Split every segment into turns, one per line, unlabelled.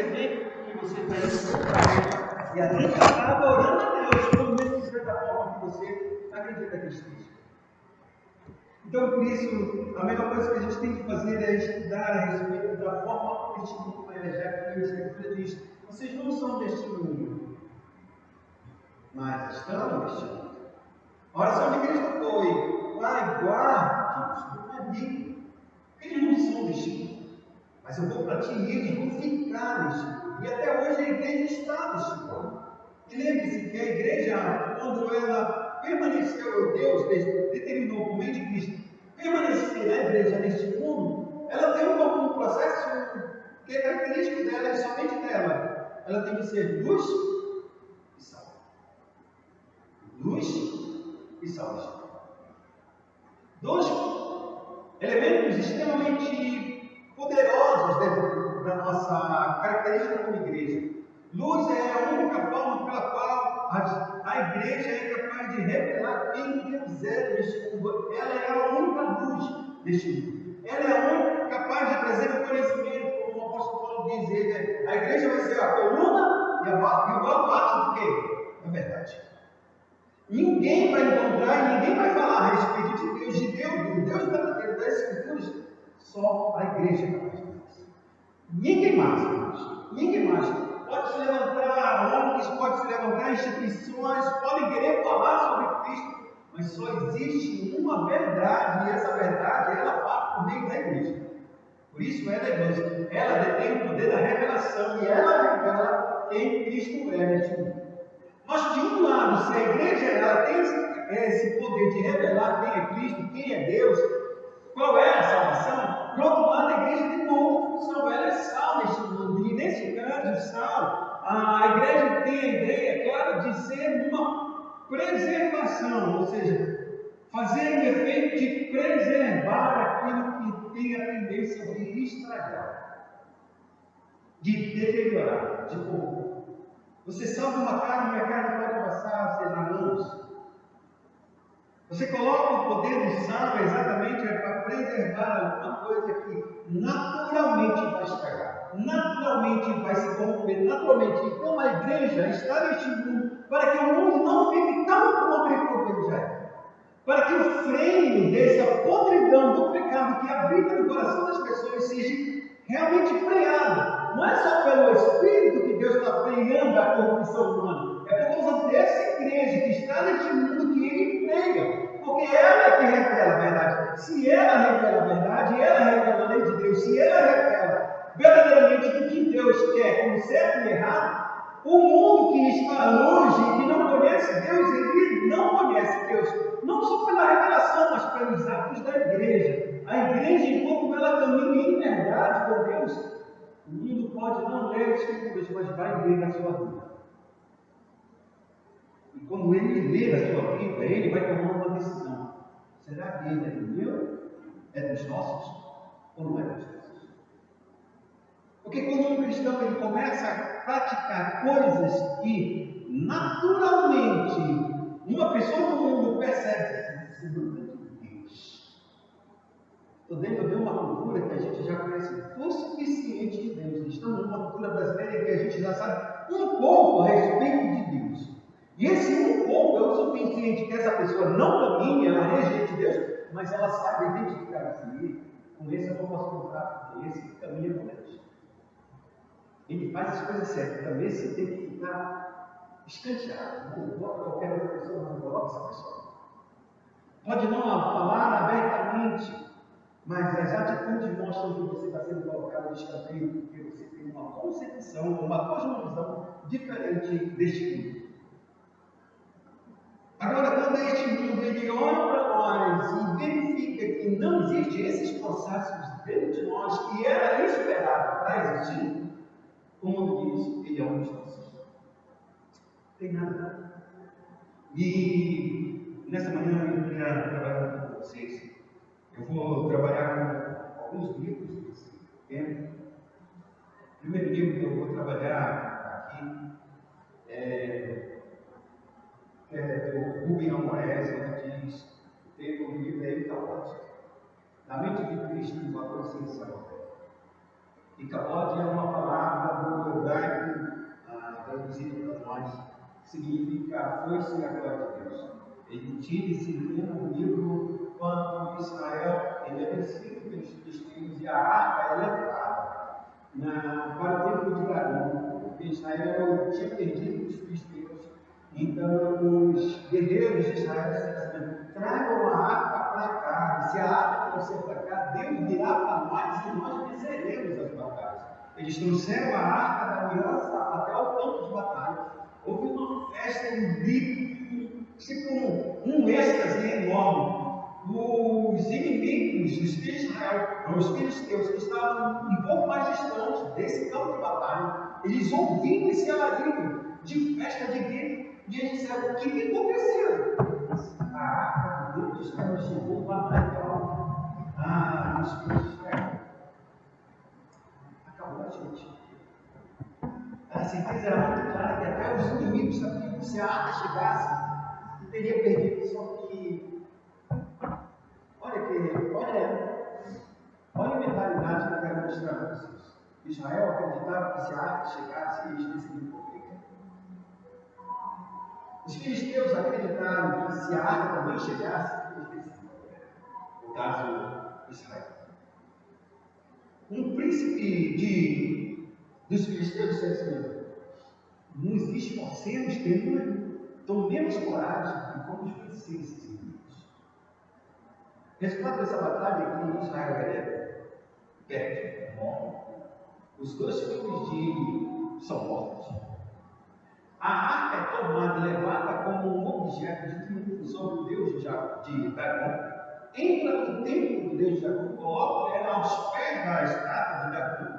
vê que você está indo e ali está adorando a Deus, pelo menos da forma que você acredita que esteja. Então, por isso, a melhor coisa que a gente tem que fazer é estudar a respeito da forma que este mundo é, já que a Escritura diz: vocês não são deste mundo, mas estão neste mundo. A oração de Cristo foi: Pai, guarde-os do maligno. Eles não são deste mundo, mas eu vou para ti e eles vão ficar neste mundo. E até hoje a igreja está neste mundo. E lembre-se que a igreja, quando ela permaneceu, Deus determinou por meio de Cristo permanecer a igreja neste mundo, ela tem um processo que é característico dela e somente dela. Ela tem que ser luz e sal. Luz e sal. Dois elementos extremamente poderosos dentro da nossa característica como igreja. Luz é a única forma pela qual a igreja é capaz de revelar quem Deus é neste mundo. Ela é a única luz deste mundo. Ela é a única capaz de trazer o conhecimento, como o apóstolo Paulo diz. A igreja vai ser a coluna e o baluarte do quê? Da verdade. Ninguém vai encontrar, ninguém vai falar a respeito de Deus verdadeiro das Escrituras, só a igreja é capaz de fazer isso. Ninguém mais, irmãos. Ninguém mais. Pode se levantar ONGs, pode se levantar instituições, podem querer falar sobre Cristo, mas só existe uma verdade, e essa verdade ela parte por meio da igreja. Por isso ela é luz, ela detém o poder da revelação e ela revela quem Cristo é neste mundo. Mas de um lado, se a igreja ela tem esse poder de revelar quem é Cristo, quem é Deus, qual é a salvação, por outro lado, a igreja tem uma outra função, ela é sal neste mundo. E nesse caso, o sal, a igreja tem a ideia, claro, de ser uma preservação, ou seja, fazer o efeito de preservar aquilo que tem a tendência de estragar, de deteriorar, de corromper. Você salva uma carne e a carne pode passar, sei lá, anos. Você coloca o poder do sal exatamente para preservar alguma coisa que naturalmente vai estragar, naturalmente vai se corromper, naturalmente. Então a igreja está neste mundo para que o mundo não fique tão podre quanto ele já é. Para que o freio dessa podridão do pecado que habita no coração das pessoas seja realmente freado. Não é só pelo Espírito que Deus está freando a corrupção humana. É por causa dessa igreja que está neste mundo que ele freia. Porque ela é que revela a verdade. Se ela revela a verdade, ela revela a lei de Deus. Se ela revela verdadeiramente o que Deus quer, como certo e errado, o mundo que está longe e que não conhece Deus, ele não conhece Deus. Não só pela revelação, mas pelos atos da igreja. A igreja, enquanto ela caminha em verdade com Deus, o mundo pode não ler as Escrituras, mas vai ler a sua vida. E quando ele ler a sua vida, ele vai tomar uma decisão. Será que ele é do meu? É dos nossos? Ou não é dos nossos? Porque quando um cristão ele começa a praticar coisas que naturalmente uma pessoa do mundo percebe, isso não é de Deus. Estou dentro de uma cultura que a gente já conhece o suficiente de Deus. Estamos numa cultura brasileira que a gente já sabe um pouco a respeito de Deus. E esse um pouco é o suficiente que essa pessoa não caminhe, ela rejeite Deus, mas ela sabe identificar assim: com esse eu não posso contar, porque esse caminha com Deus. Ele faz as coisas certas, também você tem que ficar escanteado. Não bota qualquer outra pessoa, não coloca essa pessoa. Pode não falar abertamente, mas as atitudes mostram que você está sendo colocado de escanteio, porque você tem uma concepção, uma cosmovisão diferente deste mundo. Agora, quando este mundo ele olha para nós e verifica que não existem esses processos dentro de nós que era esperado para existir, como diz, ele é um dos nossos. Tem nada. E nessa manhã eu queria trabalhar com vocês. Eu vou trabalhar com alguns livros desse tempo. O primeiro livro que eu vou trabalhar aqui é do Rubem Amorés. Ele diz: o tema do livro é Icabode, da mente de Cristo e valor essencial. Icabode é uma palavra do traduzido para nós, significa a força e a glória de Deus. Ele tira esse livro quando Israel ele é vencido pelos filisteus e a arca é levada para o templo de Dagon, porque Israel tinha perdido os filisteus. Então os guerreiros de Israel disseram assim: tragam a arca para cá, e se a arca trouxer para cá, Deus virá para nós e nós venceremos as batalhas. Eles trouxeram a arca da aliança até o campo de batalha. Houve uma festa, um grito, tipo um êxtase enorme. Os inimigos, os de Israel, os filisteus que estavam um pouco mais distantes desse campo de batalha, eles ouviram esse alarido de festa, de grito, e eles disseram: o que aconteceu? A arca do Deus de Israel chegou para lá. Os filhos de Israel. Acabou a gente. A certeza era muito clara que até os inimigos sabiam que se a arca chegasse, teria perdido. Só que, olha a mentalidade que eu quero mostrar para vocês. Israel acreditava que se a arca chegasse, eles decidiram morrer. Os filisteus acreditaram que se a arca também chegasse, eles decidiram morrer. No caso, Israel. Um príncipe dos filisteus disse assim: nos esforcemos, tomemos coragem e vamos vencer esses inimigos. O resultado dessa batalha é que Israel perde, morre. Os 2 filhos de Eli são mortos. A arca é tomada e levada como um objeto de triunfo sobre o Deus de Dagon. Entra no templo do Deus de Dagon, coloca ela aos pés da estátua de Dagon.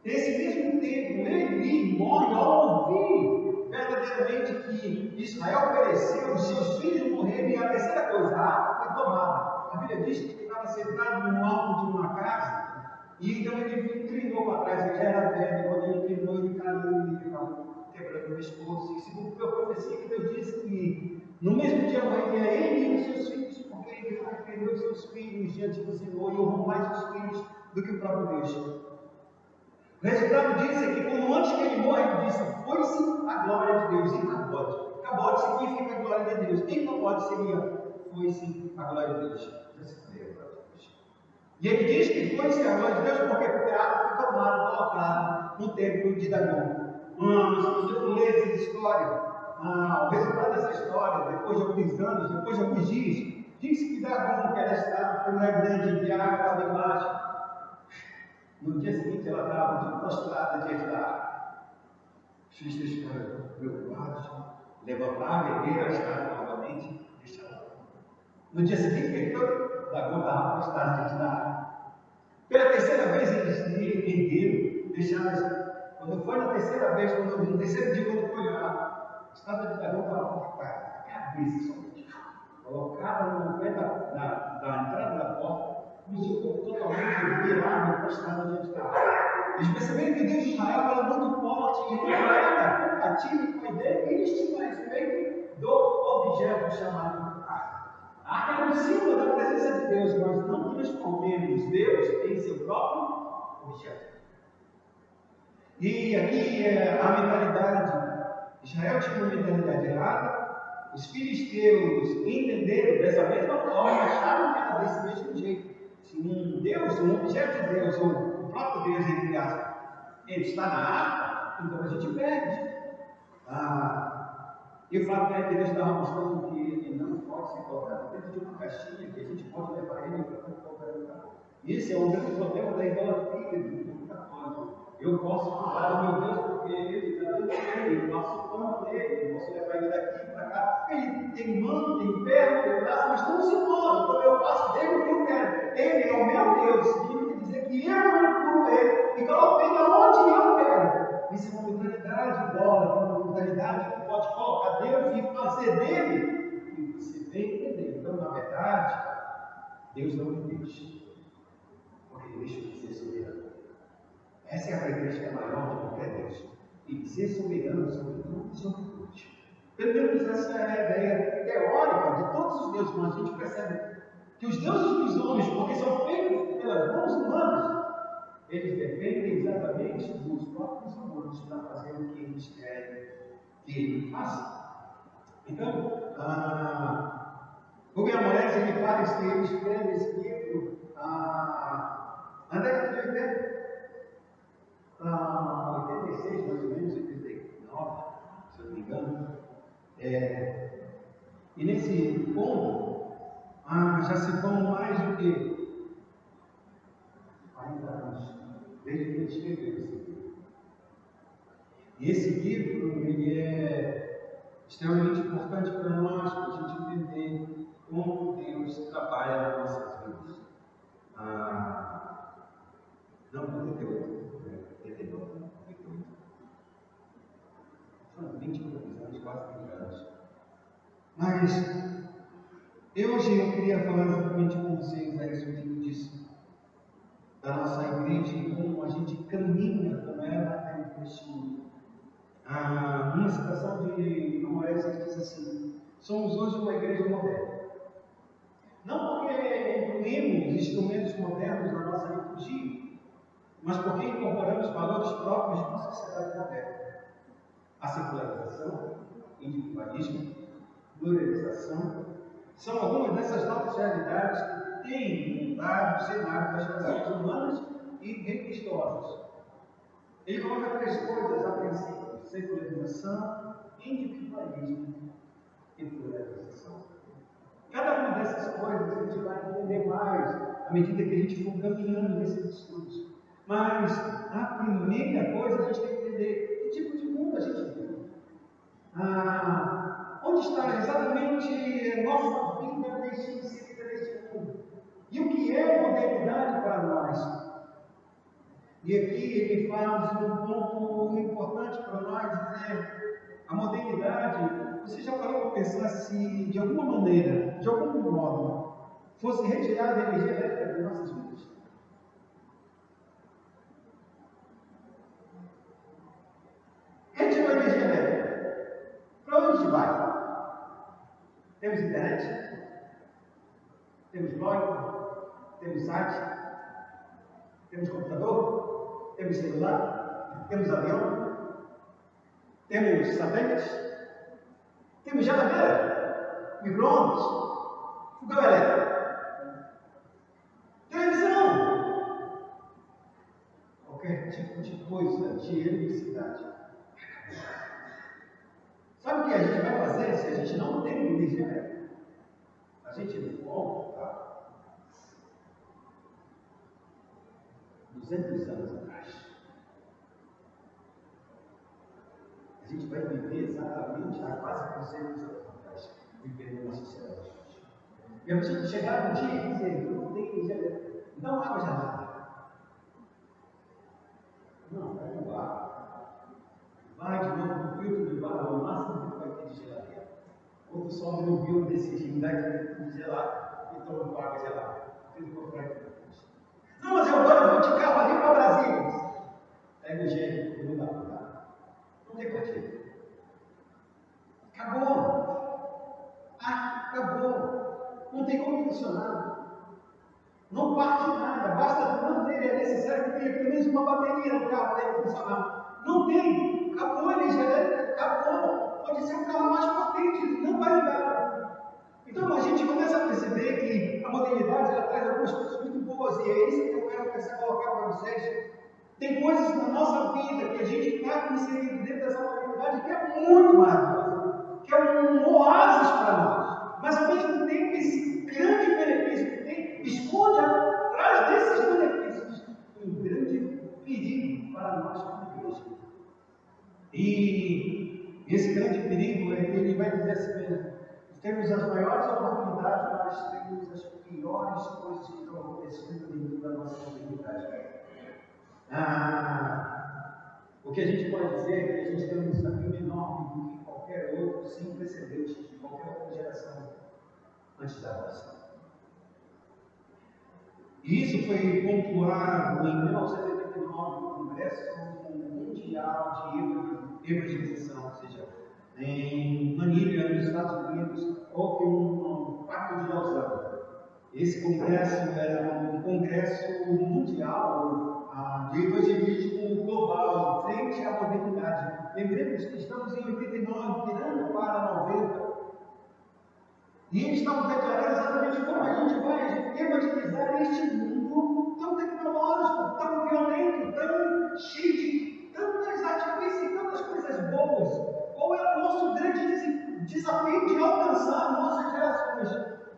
Nesse mesmo tempo, Eli morre ao ouvir verdadeiramente que Israel pereceu, os seus filhos morreram, e a terceira coisa, a arca foi tomada. A Bíblia diz que ele estava sentado no alto de uma casa, e então ele inclinou para trás. Ele já era velho, quando ele inclinou, ele caiu e acabou quebrando o pescoço. E segundo a profecia que Deus disse que no mesmo dia morreria ele e os seus filhos, porque ele defendeu os seus filhos diante do Senhor e honrou mais os filhos do que o próprio Deus. O resultado disso é que, quando antes que ele morre, ele disse: foi-se a glória de Deus em Cabode. Cabode significa a glória de Deus. Em Cabode seria: foi-se a glória de Deus. E ele diz que foi-se a glória de Deus porque a arca foi tomada, colocada no templo de Dagon. Se você for ler essa história, o resultado dessa história, depois de alguns anos, depois de alguns dias, diz que Dagon, que era a estátua, foi grande de água, estava embaixo. No dia seguinte, ela estava prostrada diante da arca. Os filisteus ficaram preocupados, levantaram a ergueram a estátua novamente e deixaram. No dia seguinte, Dagon estava prostrado diante da arca. Pela terceira vez, eles ergueram, deixaram. Quando foi na terceira vez, no terceiro dia, quando foi lá, a estátua de Dagon estava cortada, a cabeça somente, colocada no pé da entrada da porta, com o seu corpo totalmente virado, prostrado diante da arca. Eles perceberam que Deus de Israel era muito forte e não era ativo com a ideia que eles tinham a respeito do objeto chamado arca. A arca era um símbolo da presença de Deus, mas não transformemos Deus em seu próprio objeto. E aqui a mentalidade, Israel tinha uma mentalidade errada, os filisteus entenderam dessa mesma forma, acharam que era desse mesmo jeito. Se um Deus, um objeto de Deus, ou o próprio Deus, entre aspas, ele está na arca, então a gente perde. E o fato é que Deus estava mostrando que ele não pode ser colocado dentro de uma caixinha, que a gente pode levar ele para qualquer lugar. Isso é um grande problema da idolatria do mundo católico. Eu posso falar do meu Deus porque ele está dentro dele, eu passo pano nele, eu posso levar ele daqui para cá. Ele tem mão, tem perna, tem braço, mas não se move, então eu faço dele o que eu quero. Ele é o meu Deus, significa dizer que eu manipulo ele e coloco ele aonde eu quero. Isso é uma mentalidade idólatra, uma mentalidade que pode colocar Deus e fazer dele o que você bem entender. Então, na verdade, Deus não me deixa, porque ele deixa de ser soberano. Essa é a característica maior de qualquer Deus. E ser soberano sobre tudo e sobre todos. Pelo menos essa é a ideia teórica de todos os deuses, mas a gente percebe que os deuses dos homens, porque são feitos pelas mãos humanas, eles dependem exatamente dos próprios humanos para fazer o que eles querem que faz. Então, Rubem Amorés, ele escreve esse livro na década de 86, mais ou menos, 89, se eu não me engano. E nesse ponto, já se vão mais do que 40 anos, desde que ele escreveu esse livro. E esse livro, ele é extremamente importante para nós, para a gente entender como Deus trabalha nas nossas vidas. Não, 98, 89, 98. São 20 anos, quase 30 anos. Mas hoje eu queria falar exatamente com vocês a respeito disso, da nossa igreja e como a gente caminha com ela dentro deste mundo. Uma citação de Amorés diz assim: somos hoje uma igreja moderna. Não porque incluímos instrumentos modernos na nossa liturgia, mas porque incorporamos valores próprios de uma sociedade moderna. A secularização, individualismo, pluralização, são algumas dessas novas realidades que têm mudado o cenário das relações humanas e religiosas. Ele coloca três coisas a princípio: secularização, individualismo e pluralização. Cada uma dessas coisas a gente vai entender mais à medida que a gente for caminhando nesses estudos. Mas a primeira coisa a gente tem que entender que tipo de mundo a gente vive. Onde está exatamente a nossa vida inserida neste mundo? E o que é modernidade para nós? E aqui ele faz um ponto importante para nós dizer: a modernidade, você já parou para pensar se de alguma maneira, de algum modo, fosse retirada a energia elétrica das nossas vidas? Retirou a energia elétrica. Para onde a gente vai? Temos internet? Temos blog? Temos site? Temos computador? Temos celular? Temos avião? Temos satélites? Temos geladeira? Micro-ondas? Fogão elétrico? Televisão? Qualquer tipo de coisa de eletricidade. Sabe o que a gente vai fazer se a gente não tem energia elétrica? A gente não compra. 200 anos atrás. A gente vai viver exatamente há quase 200 anos atrás, vivendo uma sociedade. E a pessoa chegar um dia e dizer: não tem energia elétrica, não água gelada. Não, vai no bar. Vai de novo no filtro de bar, o máximo que vai ter de geladeira. Ou tu sobe no bioma desse gigante de gelado e toma água gelada. Não, mas eu agora vou de carro ali para Brasília. Pega o gênio, não dá para dar. Não tem partido. Acabou. Acabou. Não tem como funcionar. Não parte nada. Basta manter. É necessário que tenha pelo menos uma bateria no carro para ele funcionar. Não tem. Acabou a energia elétrica. Acabou. Pode ser o carro mais potente. Não vai ligar. Então a gente começa a perceber que a modernidade ela traz algumas coisas muito boas. E é isso que eu quero começar a colocar para vocês. Tem coisas na nossa vida que a gente está inserido dentro dessa modernidade que é muito maravilhosa, que é um oásis para nós. Mas ao mesmo tempo, esse grande benefício que tem esconde atrás desses benefícios um grande perigo para nós como igreja. E esse grande perigo é que ele vai dizer assim mesmo: temos as maiores oportunidades, mas temos as piores coisas que estão acontecendo dentro da nossa comunidade. O que a gente pode dizer é que a gente tem um desafio enorme do que qualquer outro, sem precedentes, de qualquer outra geração antes da nossa. E isso foi pontuado em 1989 no Congresso Mundial de Evangelização, ou seja, em Manilha, nos Estados Unidos, houve um Pacto de Lausanne. Esse congresso era um congresso mundial de evangelismo global, frente à modernidade. Lembremos que estamos em 89, 99, virando para 90. E eles estavam declarando exatamente como a gente vai evangelizar este mundo tão tecnológico, tão violento, tão cheio de tantas artifícios e tantas coisas boas. Qual é o nosso grande desafio de alcançar nossas gerações?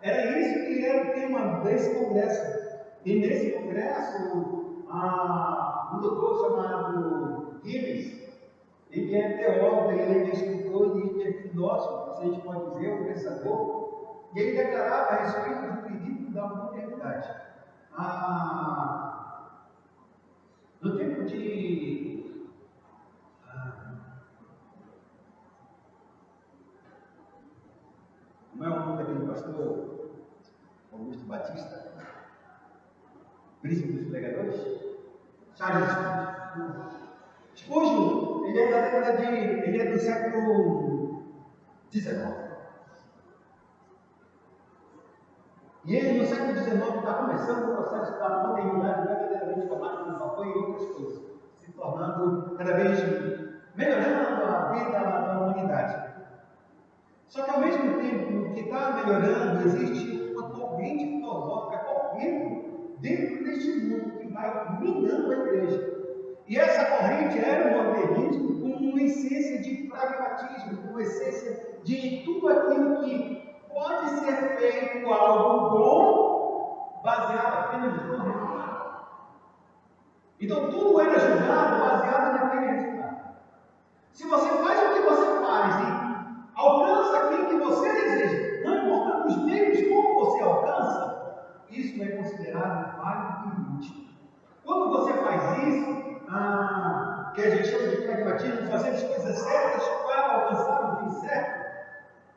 Era isso que era o tema desse congresso. E nesse congresso, um doutor chamado Gibbs, ele é teólogo, ele é escritor, ele é filósofo, se a gente pode dizer, um pensador. E ele declarava a respeito do princípio da modernidade. No tempo de. Como é o nome daquele pastor Augusto Batista? Príncipe dos pregadores? Charles Spurgeon. Ele é da década de. Ele é do século XIX. E ele, no século XIX, está começando o processo da modernidade verdadeiramente tomada como vapor e outras coisas, se tornando cada vez melhorando a vida da humanidade. Só que, ao mesmo tempo que está melhorando, existe uma corrente filosófica correndo dentro deste mundo que vai minando a igreja. E essa corrente era o modernismo com uma essência de pragmatismo, com uma essência de tudo aquilo que pode ser feito algo bom, baseado apenas no resultado. Então tudo era julgado baseado naquele resultado. Se você faz o que você faz e alcança aquilo que você deseja, não importando os meios como você alcança, isso é considerado válido e útil. Quando você faz isso, que a gente chama de pragmatismo, fazer as coisas certas para alcançar o fim certo,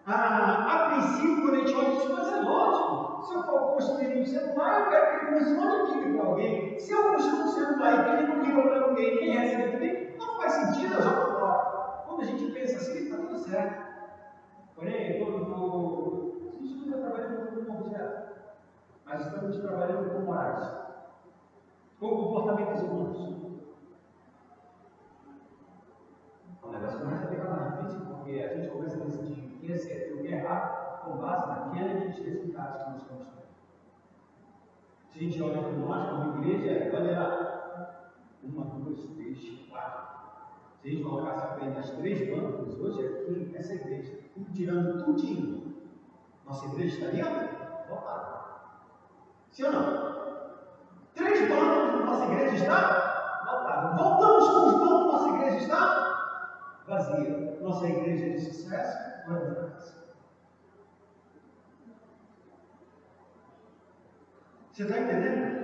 a princípio, quando a gente olha isso, mas é lógico. Se eu for construir um celular, eu quero que ele funcione e ligue para alguém. Se eu construir um celular e que ele não liga para ninguém, quem recebe também, não faz sentido, eu já vou embora. Quando a gente pensa assim, está tudo certo. Porém, quando a gente não está trabalhando com objeto, mas estamos trabalhando com morais, com comportamentos humanos. O negócio começa a ficar mais difícil, porque a gente começa a decidir o que é certo e o que é errado com base naqueles resultados que nós estamos tendo. Se a gente olha para nós, como igreja, olha lá, 1, 2, 3, 4. Se a gente colocasse apenas 3 bancos, hoje aqui, essa igreja, tirando tudinho, nossa igreja estaria lotada. Sim ou não? 3 bancos, nossa igreja está lotada. Voltamos com os bancos, nossa igreja está vazia. Nossa igreja de sucesso, não é de fracasso. Você está entendendo?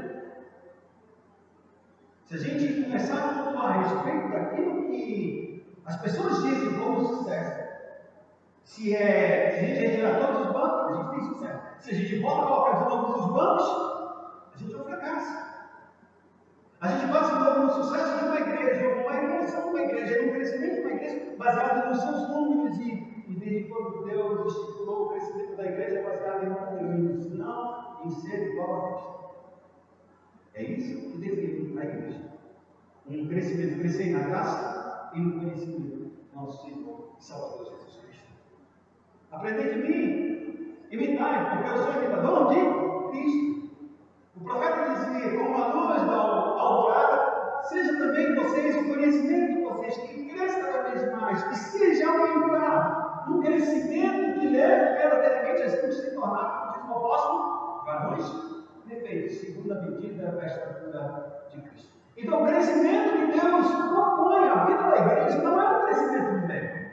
Se a gente começar a pontuar a respeito daquilo que as pessoas dizem como sucesso, se a gente retirar todos os bancos, a gente tem sucesso. Se a gente volta a colocar de novo os bancos, a gente é um fracasso. A gente passa de novo no sucesso de uma igreja, uma evolução de uma igreja, um crescimento de uma igreja baseado nos seus números e desde quando Deus estipulou o crescimento da igreja baseado em números, não em ser igual a Cristo. É isso que define a igreja. Um crescimento, crescer na graça e no conhecimento do nosso Senhor e Salvador Jesus Cristo. Aprender de mim, imitai, porque eu sou imitador de Cristo. O profeta dizia, como a luz da alvorada, seja também vocês o conhecimento de vocês, que cresça cada vez mais, que seja aumentado no crescimento que leve verdadeiramente a gente se tornar, como diz o apóstolo, varões perfeitos, segundo a medida da estatura de Cristo. Então, o crescimento que Deus propõe à vida da igreja não é um crescimento numérico.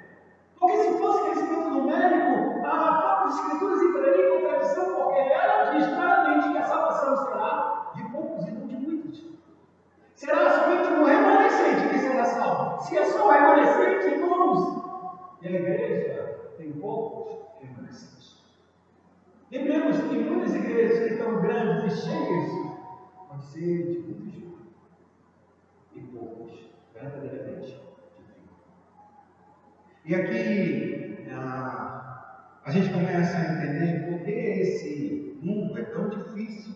Porque se fosse crescimento numérico, a própria Escritura entraria em contradição, porque ela diz claramente que a salvação será de poucos e não de muitos. Será somente um remanescente que será salvo. Se é só um remanescente, irmãos, e a igreja tem poucos remanescentes. Lembremos que muitas igrejas que estão grandes e cheias pode ser de muitos e poucos verdadeiramente de Deus. E aqui a gente começa a entender por que esse mundo é tão difícil,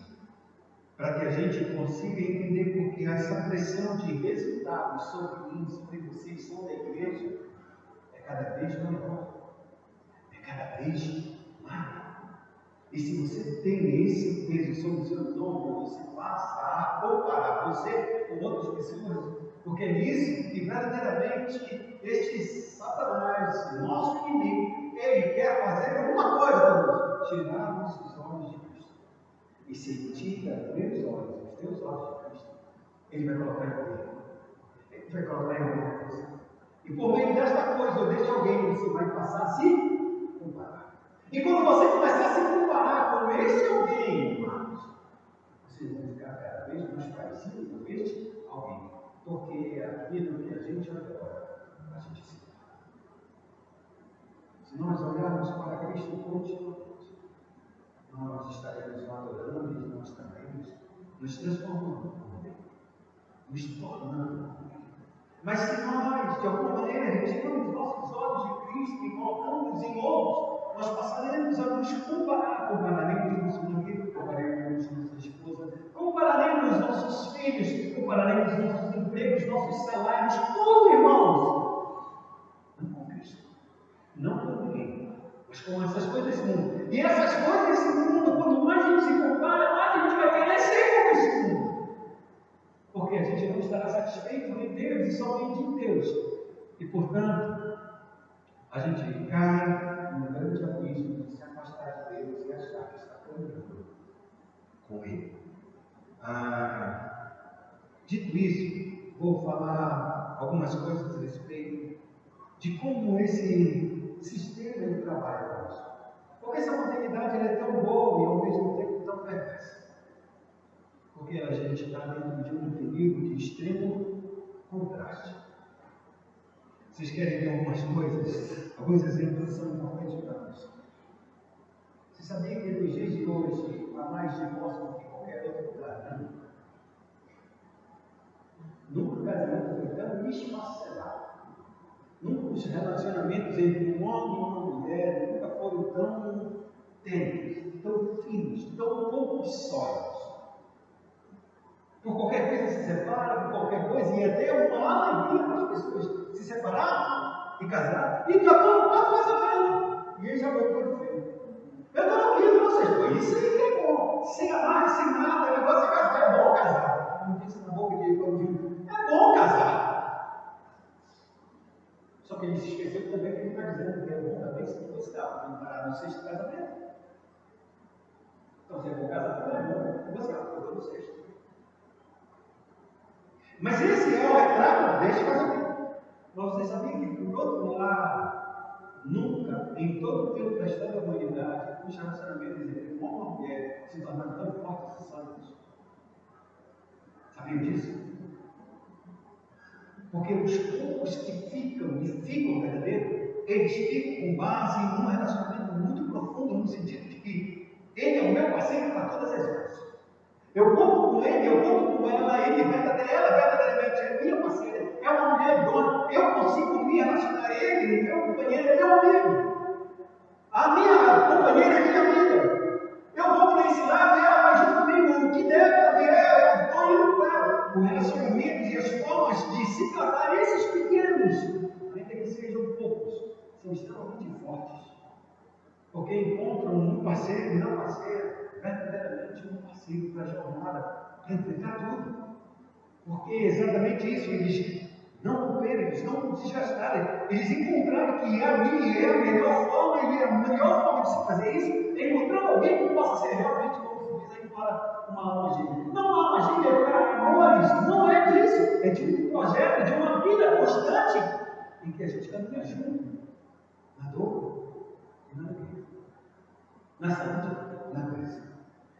para que a gente consiga entender por que essa pressão de resultados sobre mim, sobre vocês, sobre a igreja, é cada vez maior, é cada vez maior. E se você tem esse peso sobre os seus ombros, você passa a comparar você com outras pessoas, porque é isso que verdadeiramente este Satanás, nosso inimigo, ele quer fazer uma coisa conosco: tirar-nos os olhos de Cristo. E se ele tira os teus olhos de Cristo, ele vai colocar em alguém. Ele vai colocar em alguma coisa. E por meio desta coisa ou deste alguém, você vai passar a se comparar. E quando você começar a se comparar com esse alguém, irmãos, vocês vão ficar cada vez mais parecidos com este alguém. Porque é aquilo que a gente adora, a gente se dá. Se nós olharmos para Cristo continuamente, nós estaremos adorando e nós também nos transformando como Ele, nos tornando como Ele. Mas se nós, de alguma maneira, retiramos os nossos olhos de Cristo e colocamos em outros, nós passaremos a nos compararemos nosso marido, compararemos nossa esposa, compararemos nossos filhos, compararemos nossos empregos, nossos salários, tudo, irmãos. Não com Cristo, não com ninguém, mas com essas coisas desse mundo. E essas coisas desse mundo, quanto mais a gente se compara, mais a gente vai querer ser como esse mundo. Porque a gente não estará satisfeito em Deus e somente em Deus. E, portanto, a gente cai num grande abismo de se afastar de Deus e achar que está caminhando com Ele. Dito isso, vou falar algumas coisas a respeito de como esse sistema de trabalho nosso. Porque essa modernidade é tão boa e ao mesmo tempo tão perversa. Porque a gente está dentro de um período de extremo contraste. Vocês querem ver algumas coisas? Alguns exemplos são importantes para nós. Você sabia que nos dias de hoje há mais divórcio do que qualquer outro lugar? Nunca o casamento foi tão esfacelado. Nunca os relacionamentos entre um homem e uma mulher nunca foram tão tênues, tão finos, tão pouco sólidos. Por qualquer coisa se separa, por qualquer coisa, e até uma alegria para as pessoas se separar e casar, e acabou o casamento. E ele já voltou de feio. Eu estou aqui com vocês, isso aí que é bom. Sem amar, sem nada, o negócio é casar, é bom casar. Como disse na boca de Paulo, é bom casar. Só que ele se esqueceu também que ele está dizendo que é bom também se divorciar, para no sexto casamento. Então, se é bom casar, é bom divorciar, porque no sexto. Mas esse é o retrato deste casamento. Mas vocês sabiam que, por outro lado, nunca, em todo o tempo da história da humanidade, os relacionamentos entre um homem e uma mulher se tornaram tão fortes e sólidos. Sabiam disso? Porque os poucos que ficam verdadeiros, eles ficam com base em um relacionamento muito profundo, no sentido de que ele é o meu parceiro para todas as horas. Eu conto com ele, eu conto com ela, ele verdadeiramente é minha parceira, é uma mulher idônea, eu consigo me relacionar a ele, meu companheiro é meu amigo. A minha companheira é minha amiga. Eu vou para esse lado e ela vai junto comigo. O que deve haver, eu estou indo com ela. O relacionamento e as formas de se tratar esses pequenos, ainda que sejam poucos, são extremamente fortes. Porque encontram um parceiro e uma parceira, verdadeiramente um parceiro para a jornada, para enfrentar tudo. Porque é exatamente isso, eles não romperam, eles não desgastaram, eles encontraram que ali é a melhor forma, e a melhor forma de se fazer isso é encontrar alguém que possa ser realmente, como se diz aí fora, uma alma gêmea. Não há alma gêmea para amores, não é disso, é de um projeto, de uma vida constante, em que a gente caminha junto, na dor e na alegria, na saúde, na doença.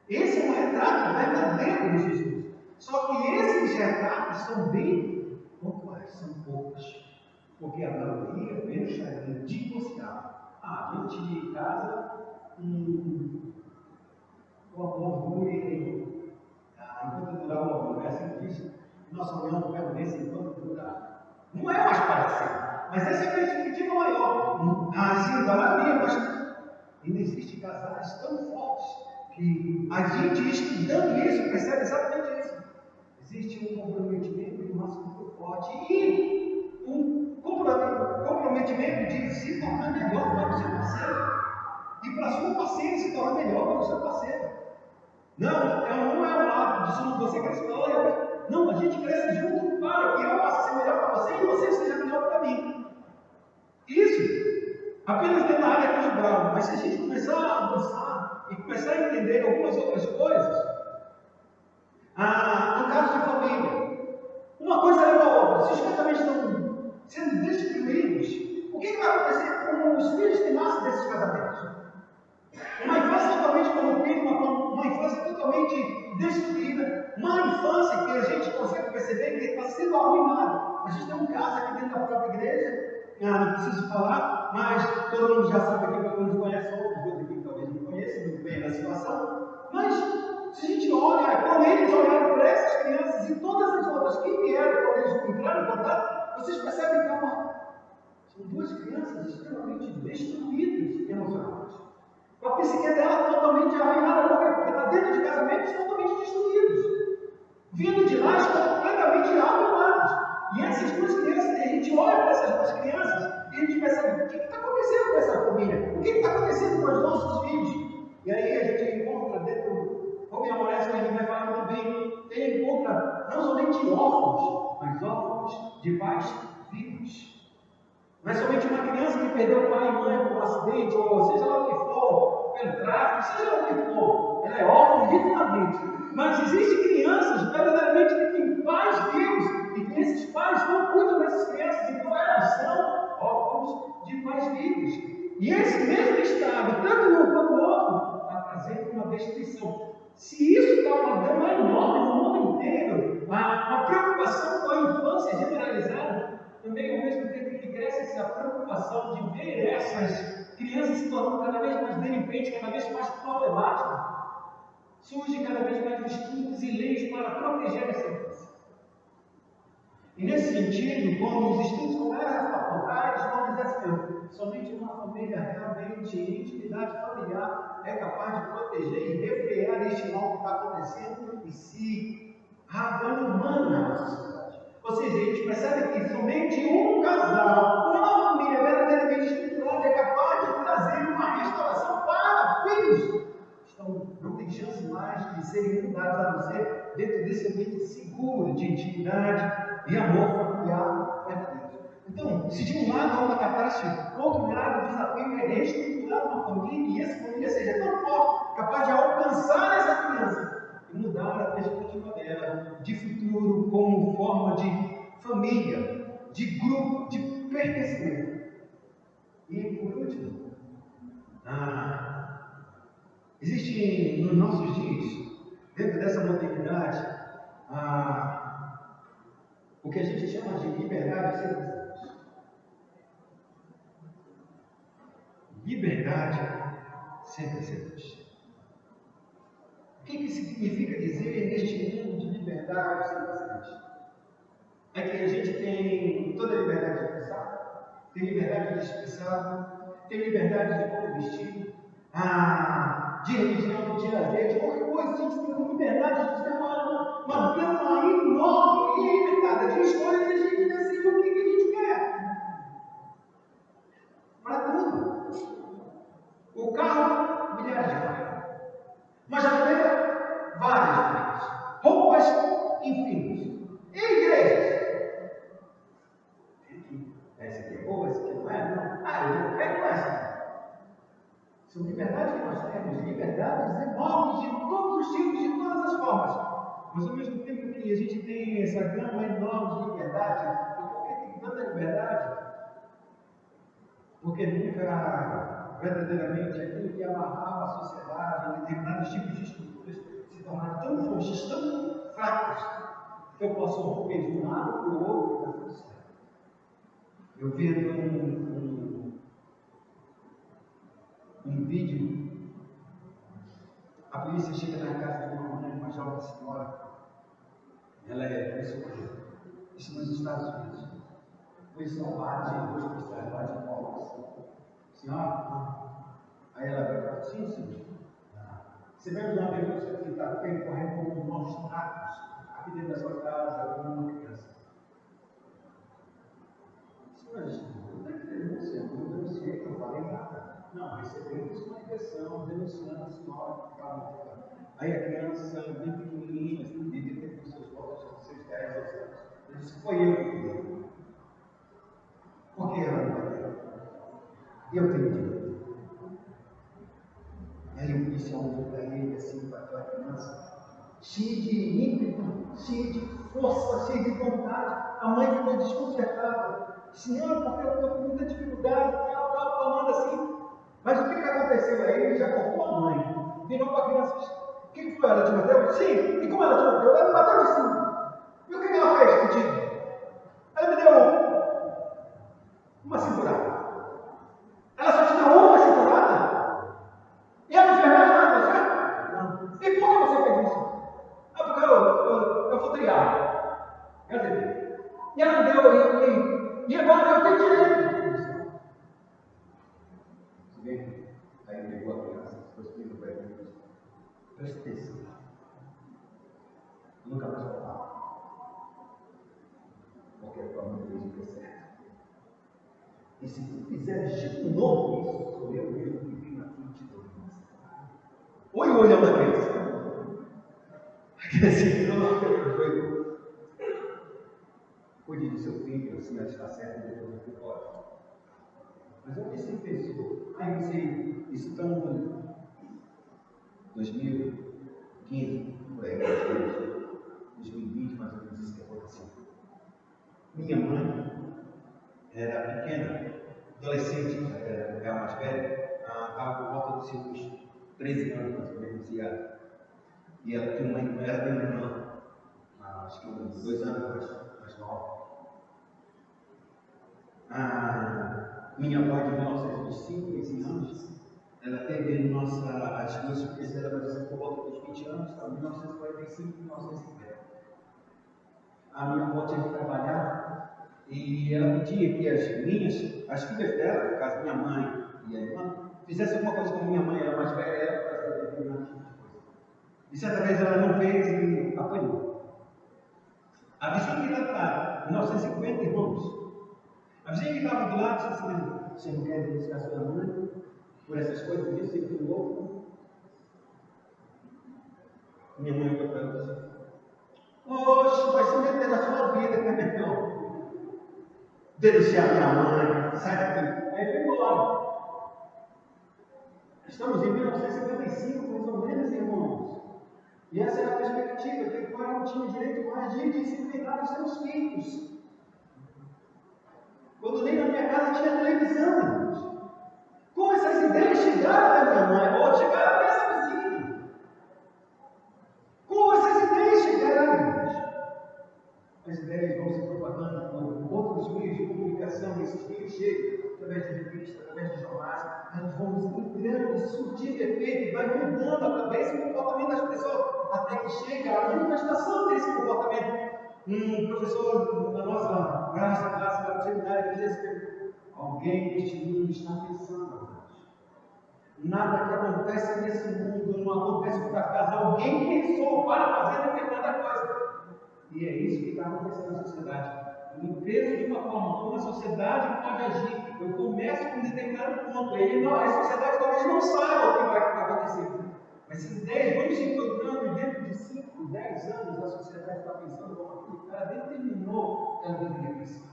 Esse é um retrato verdadeiro de Jesus. Só que esses retratos são bem pontuais, são poucos. Porque a maioria pensa em divorciar. A gente casa e o amor dure enquanto durar o amor. É assim que diz. Nossa união permanece enquanto durar. Não é mais parecida, mas essa é a perspectiva maior. Assim, da maioria, mas ainda existem casais tão fortes que a gente, estudando isso, percebe exatamente isso. Existe um comprometimento de massa muito forte e um comprometimento comprometimento de se tornar melhor para o seu parceiro. E para a sua parceira se tornar melhor para o seu parceiro. Não é um hábito de só você cresce para olha. Não, a gente cresce junto para que eu possa ser melhor para você e você seja melhor para mim. Isso apenas dentro da área conjugal. Mas se a gente começar a avançar e começar a entender algumas outras coisas, no caso de família, uma coisa leva a outra. Se os casamentos estão sendo destruídos, o que vai acontecer com os filhos que nascem desses casamentos? Uma infância totalmente corrompida, uma infância totalmente destruída, uma infância que a gente consegue perceber que está sendo arruinada. A gente tem um caso aqui dentro da própria igreja, não preciso falar, mas todo mundo já sabe aqui, pelo menos conhece outros dois aqui, talvez não conheçam muito bem a situação. Mas se a gente olha, quando eles olharam para essas crianças e todas as outras que vieram, quando eles entraram em contato, vocês percebem que são duas crianças extremamente destruídas emocionalmente. Com a psique dela totalmente arruinada, porque está dentro de casamentos totalmente destruídos. Vindo de lá, estão completamente arruinados. E essas duas crianças, a gente olha para essas duas crianças e a gente percebe o que está acontecendo com essa família, o que está acontecendo com os nossos filhos. E aí a gente encontra dentro, como a Moraes que a gente vai falar muito bem, ele encontra não somente órfãos, mas órfãos de pais vivos. Não é somente uma criança que perdeu pai e mãe por um acidente, ou seja lá o que for, pelo tráfico, seja lá o que for, ela é órfã literalmente. Mas existem crianças verdadeiramente que têm pais vivos e que esses pais não cuidam dessas crianças, então elas são órfãos de pais vivos. E esse mesmo estado, tanto um quanto o outro, está trazendo uma destruição. Se isso está uma gama enorme no mundo inteiro, uma preocupação com a infância generalizada, também ao mesmo tempo que cresce essa preocupação de ver essas crianças se tornando cada vez mais delinquentes, cada vez mais problemáticas, surgem cada vez mais estudos e leis para proteger essa infância. E nesse sentido, quando os estudos começam a apontar, eles vão dizer assim, somente uma família realmente em intimidade familiar é capaz de proteger e refrear este mal que está acontecendo e se arrumando na nossa sociedade. Ou seja, a gente percebe que somente um casal, uma família verdadeiramente estruturada é capaz de trazer uma restauração para filhos. Não tem chance mais de serem mudados a não ser dentro desse ambiente seguro, de intimidade e amor familiar verdadeiro. Então, se de um lado há uma catástrofe, do outro lado o desafio é reestruturar uma família e essa família seja tão forte, capaz de alcançar essa criança e mudar a perspectiva dela de futuro como forma de família, de grupo, de pertencimento. E por último, existe nos nossos dias, dentro dessa modernidade, o que a gente chama de liberdade sem precedentes. Liberdade sem precedentes. O que significa dizer neste mundo de liberdade sem precedentes? É que a gente tem toda a liberdade de pensar, tem liberdade de expressar, tem liberdade de como vestir, de religião, de lazer, de qualquer coisa. A gente tem liberdade, a gente tem uma gama enorme e ilimitada de escolhas e a gente decide o que a gente quer. Para tudo. O carro, milhares de marcas. Uma jaqueta, várias marcas. Roupas, infinitas. E igrejas? Essa aqui é boa, essa aqui não é? Não. Eu quero essa. São liberdades que nós temos, liberdades enormes de todos os tipos, de todas as formas. Mas ao mesmo tempo que a gente tem essa gama enorme de liberdade, e por que tem tanta liberdade? Porque nunca verdadeiramente aquilo que amarrava a sociedade em determinados tipos de estruturas se tornaram tão fortes, tão fracas, que eu posso romper de um lado para o outro e está tudo certo. Eu vendo um vídeo, a polícia chega na casa de uma mulher, uma jovem senhora, ela é pressuposta, isso nos Estados Unidos. A polícia não bate, dois policiais batem palmas. Senhora? Aí ela vai para sim. Você vai usar uma pessoa que está correndo com maus tratos aqui dentro da sua casa, com uma criança. Senhora, não está querendo Não, recebemos uma ligação denunciando a senhora que estava no. Aí a criança, bem pequenininha, devia ter com seus 10 anos. Eu disse: foi eu que dei. Por que ela não bateu? Eu tenho direito. Aí o policial olhou para ele assim, para aquela criança, cheia de ímpeto, cheia de força, cheia de vontade. A mãe ficou desconcertada. Senhor, porque eu estou com muita dificuldade, tal, falando assim. Mas o que aconteceu aí? Ele já cortou a mãe, virou para a criança e disse: o que foi? Ela te bateu? Sim. E como ela te bateu? Ela me bateu sim. E o que ela fez contigo? Ela me deu uma segurada. Ela só te deu uma segurada? E ela não fez mais nada, certo? Não. E por que você fez isso? Ah, porque eu fui triado. Quer dizer, e ela não deu, e agora eu tenho direito. Se bem, aí pegou a criança, foi explicar para ele, presta atenção. Nunca mais voltar. Porque a tua mãe fez o que é certo. E se tu fizeres de novo isso, sou eu mesmo que vim aqui e te dou uma. Oi, olha uma vez. Assim, não, cuide do seu filho, se não está certo, depois você pode. Mas onde você pensou? Aí você, estamos em 2015, por aí, 2020, mais ou menos isso que aconteceu. Minha mãe era pequena, adolescente, era mais velha, estava por volta dos seus 13 anos, mais ou menos, e ela tinha uma irmã, acho que uns 2 anos mais nova. Minha avó de 1925, 15 anos, ela teve as duas filhas dela, por volta dos 20 anos, tá? 1945 e 1950. A minha avó tinha que trabalhar e ela pedia que as filhas dela, no caso minha mãe e a irmã, fizessem alguma coisa como minha mãe era mais velha, ela fazia determinado tipo de coisa. E certa vez ela não fez e apanhou. A vizinha que estava, 1950, irmãos, a vizinha que estava do lado disse assim: você não quer denunciar sua mãe por essas coisas disso e aquilo outro? Minha mãe olhou para ela e disse: oxe, vai se meter na sua vida, que é melhor denunciar minha mãe, sai daqui. Aí foi embora. Estamos em 1955, mais ou menos, irmãos. E essa era a perspectiva, que o pai não tinha direito mais de disciplinar os seus filhos. Quando nem na minha casa tinha televisão, irmãos. Como essas ideias chegaram da minha mãe, ou chegaram até essa vizinha? Como essas ideias chegaram, irmãos? As ideias vão se propagando por outros meios de comunicação, esses meios chegam através de revistas, através de jornais, elas vão entrando, surtindo efeito, vai mudando a cabeça e o comportamento das pessoas, até que chega a manifestação desse comportamento. Um professor da nossa classe do seminário dizia assim: alguém neste mundo está pensando. Nada que acontece nesse mundo não acontece por acaso. Alguém pensou para fazer determinada coisa. E é isso que está acontecendo na sociedade. Eu penso de uma forma como a sociedade pode agir. Eu começo com um determinado ponto. A sociedade talvez não saiba o que vai acontecer. Mas se 10 vamos se encontrando e dentro de 5, 10 anos a sociedade está pensando como aquilo que ela determinou que ela deveria pensar.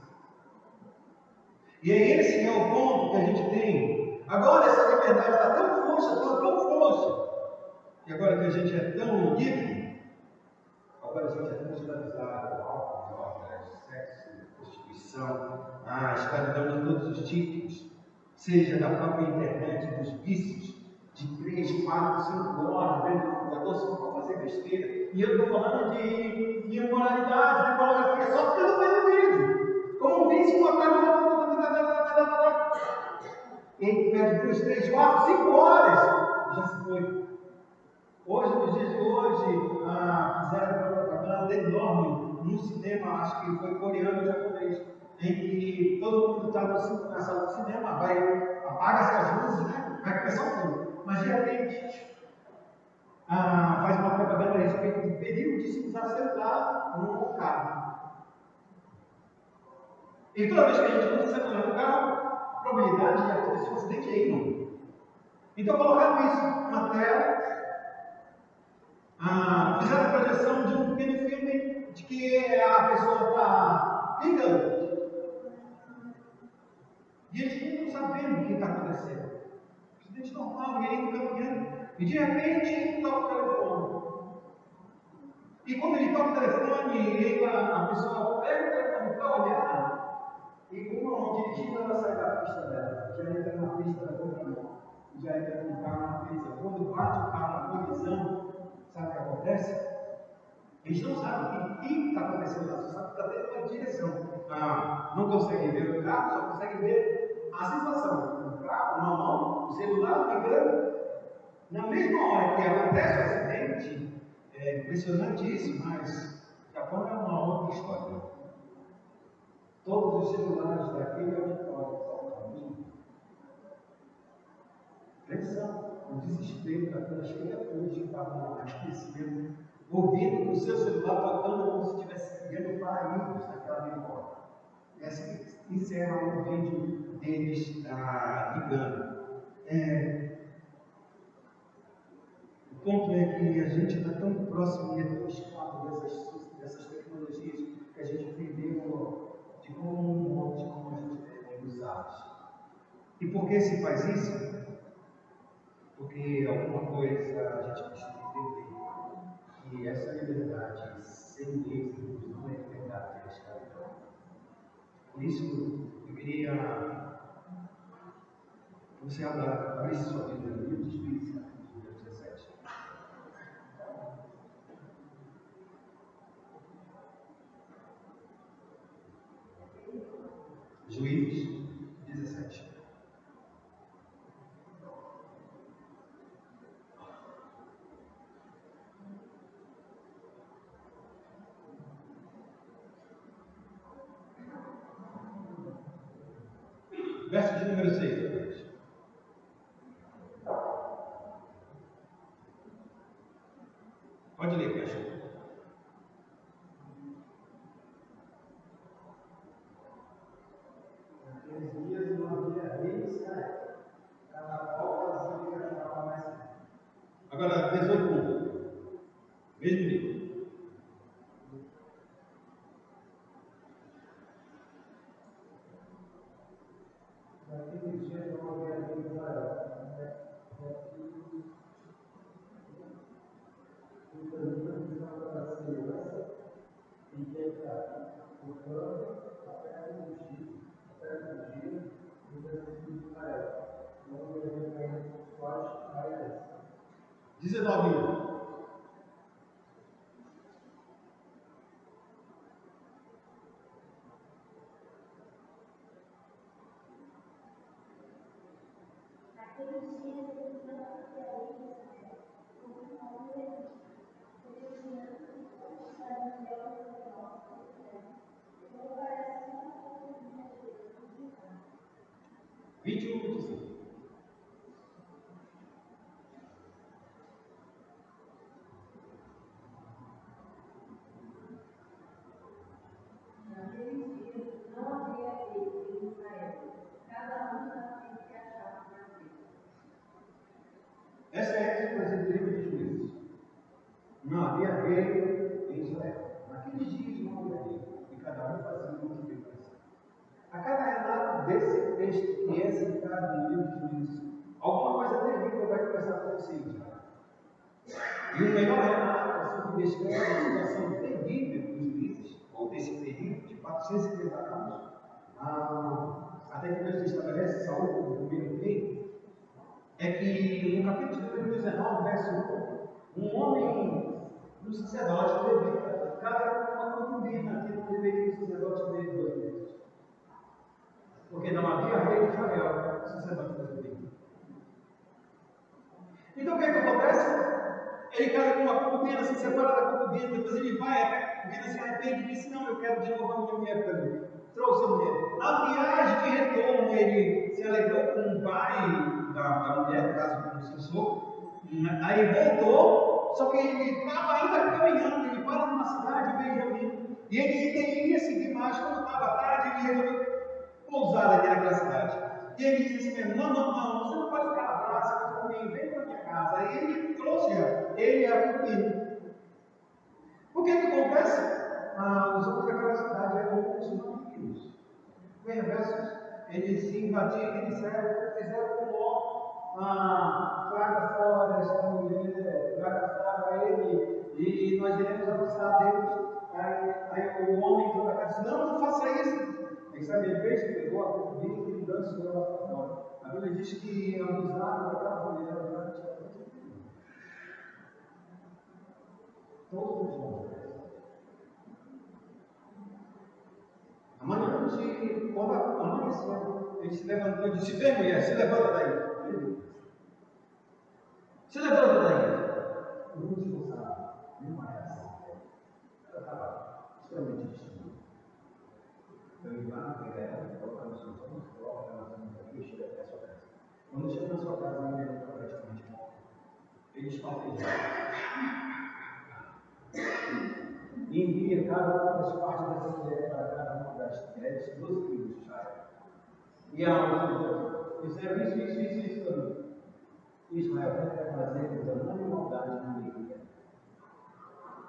E é esse que é o ponto que a gente tem. Agora essa liberdade está tão frouxa, e agora que a gente é tão livre, agora a gente é tão escravizado, álcool, drogas, sexo, prostituição, escravidão de todos os tipos, seja da própria internet, dos vícios, de 3, 4, 5 horas dentro do computador só para fazer besteira. E eu estou falando de imoralidade, de pornografia, só porque eu não vejo vídeo. Como um vício, uma cara. Quem perde 2, 3, 4, 5 horas já se foi. Hoje, nos dias de hoje, fizeram uma propaganda enorme no cinema, acho que foi coreano ou japonês, em que todo mundo está na sala do cinema, apaga-se as luzes, né? Vai começar o filme. Mas de repente, faz uma propaganda a respeito do perigo de se usar celular no carro. E toda vez que a gente usa celular no carro, a probabilidade de acontecer um acidente é enorme. Então colocaram isso na tela, fizeram a projeção de um pequeno filme de que a pessoa está ligando. E eles não sabendo o que está acontecendo. Acidente normal, e aí caminhando. E de repente toca o telefone. E quando ele toca o telefone, a pessoa pega o telefone para olhar. E como dirigindo, ela sai da pista dela. Já entra na pista da contramão. Já entra com o carro na colisão. Quando bate o carro na colisão, sabe o que acontece? Eles não sabem o que está acontecendo lá, só sabem que está dentro da direção. Não conseguem ver o carro, só conseguem ver a sensação. O carro, uma mão, o celular ligando. Na mesma hora que acontece o acidente, é impressionante isso, mas Japão é uma outra história. Todos os celulares daquele auditório saltam. Atenção, o desespero daquelas criaturas que estavam lá esquecendo, ouvindo o seu celular tocando como se estivesse vendo paraísos naquela memória. E assim encerra o vídeo deles ligando. O ponto é que a gente está tão próximo e é tão escravo dessas tecnologias que a gente perdeu de como a gente deve usá-las. E por que se faz isso? Porque alguma coisa a gente precisa entender, que essa liberdade sem leis não é liberdade, é escravidão. Por isso, eu queria que você abrisse sua Bíblia no livro de Juízes, capítulo 17. Juízes 17. Verso de número 6. Pode ler, pastor.
Naqueles dias não havia rei em Israel. Cada qual fazia o que achava mais certo.
Agora, 18. Mesmo livro.
Naqueles dias não havia rei em Israel.
Essa é a expressão do livro de Juízes. Não havia rei em Israel. Naqueles dias não havia rei. E cada um fazia o que devia fazer. A cada relato desse texto que é citado no livro de Juízes, alguma coisa terrível vai começar a acontecer. E o melhor relato que descreve a situação terrível dos juízes, ou desse período de 450 anos, até que Deus estabelece Saul como o primeiro rei, é que no capítulo 19, verso 1, um homem, um sacerdote levita, casa com uma concubina que não deveria o sacerdote ter 2 vezes. Porque não havia rei de Israel, o sacerdote levita. Então o que acontece? Ele casa com uma concubina, se separa da concubina, depois ele vai, a concubina se arrepende e diz: não, eu quero de novo a minha mulher para mim. Trouxe a mulher. Na viagem de retorno, ele se alegrou com o pai da mulher, no caso com o seu sogro. Aí voltou, só que ele estava ainda caminhando, ele para numa cidade de Benjamim. E ele ia seguir mais, quando estava tarde, ele resolveu pousar ali naquela cidade. E ele disse assim mesmo, não, você não pode ficar na praça comigo, vem para minha casa. Aí ele trouxe ele e a filha. O que acontece? Os homens daquela cidade eram os vampiros. Perversos. Eles invadiram, eles fizeram com Ló, traga fora esta mulher, traga fora ele, e nós iremos avançar Deus. Aí o homem entrou na casa e disse, não faça isso. Aí sabe, ele fez, pegou a cobrinha e dançou lá para fora. A Bíblia diz que abusaram daquela mulher durante a vida. Todos os homens. Amanhã, quando amanheceu, ele se levantou e disse, vem mulher, se levanta daí. Se levanta daí. Não se forçava, nenhuma reação. Ela estava extremamente destruída. Então ele vai pegar ela, colocar no seu sono, coloca ela na sua casa e chega até a sua casa. Quando chega na sua casa, a mulher está praticamente morta. Ele escalfejava. E envia cada uma das partes dessa mulher para cada uma das 12 tribos de Israel. E a outra fizeram isso também. Israel vai fazer tamanha maldade na Bíblia.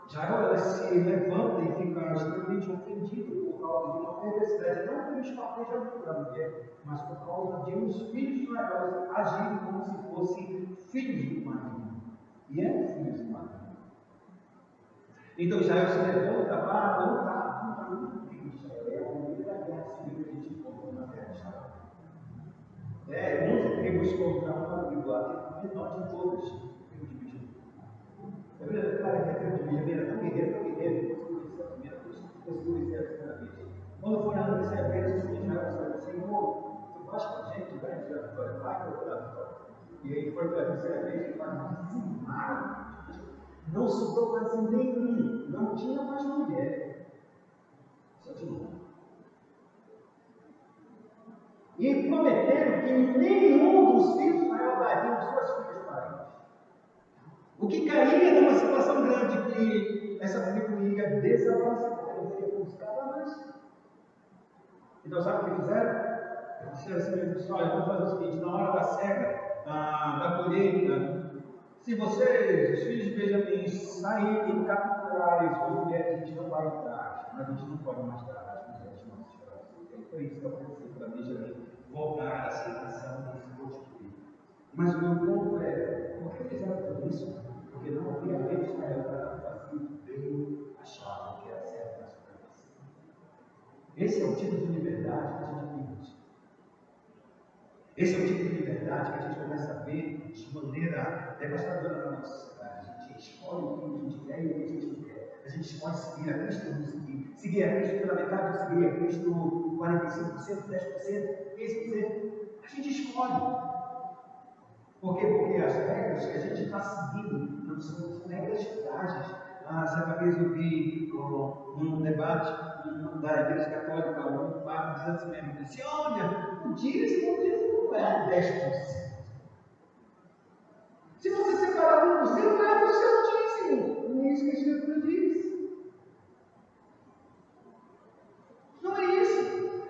Israel ela se levanta e fica extremamente ofendido por causa de uma perversidade, não pelo escalfejamento da mulher, mas por causa de uns filhos de Israel agirem como se fossem filhos do maligno. E eram filhos do maligno. Então Israel se levanta para lutar contra o filho de Israel. É a primeira guerra civil que a gente encontra na terra de Israel. 11 tribos contra uma tribo, a menor de todas, tribo de Benjamim. A Bíblia declara que a tribo de Benjamim era tão guerreira, depois a primeira vez, depois a segunda vez. Quando foi na terceira vez, o Israel disse, Senhor, tu vais com a gente, vai tirar a vitória, vai procurar a vitória. E aí foi pela terceira vez que vai dizimar. Não sobrou quase nenhum, não tinha mais mulher, só tinha um. E prometeram que nenhum dos filhos de Israel daria suas filhas para eles. O que caía numa situação grande que essa tribo ia desaparecer, eles iam buscar mais. Então, sabe o que fizeram? Disseram assim: olha, vamos fazer o seguinte: na hora da seca, da colheita, se vocês, os filhos de Benjamim, saírem e capturarem suas mulheres, a gente não vai entrar, mas a gente não pode mais dar as mulheres nossas para vocês. Foi isso que aconteceu para Benjamim voltar à aceitação e se constituir. Mas o meu ponto é: por que fizeram tudo isso? Porque não havia lei de Israel para fazer bem, achavam que era certo na sua cabeça. Esse é o tipo de liberdade que a gente vive. Esse é o tipo de liberdade que a gente começa a ver de maneira devastadora na nossa sociedade. A gente escolhe o que a gente quer e o que a gente não quer. A gente escolhe seguir a Cristo ou não seguir. Seguir a Cristo pela metade ou seguir a Cristo 45%, 10%, 15%. A gente escolhe. Por quê? Porque as regras que a gente está seguindo não são regras frágeis. Certa vez eu vi num debate da Igreja Católica, um padre dizendo assim mesmo, disse, olha, o dízimo não é 10%. Se você separar 1%, é o seu dízimo. Não é isso que a Escritura diz. Não é isso.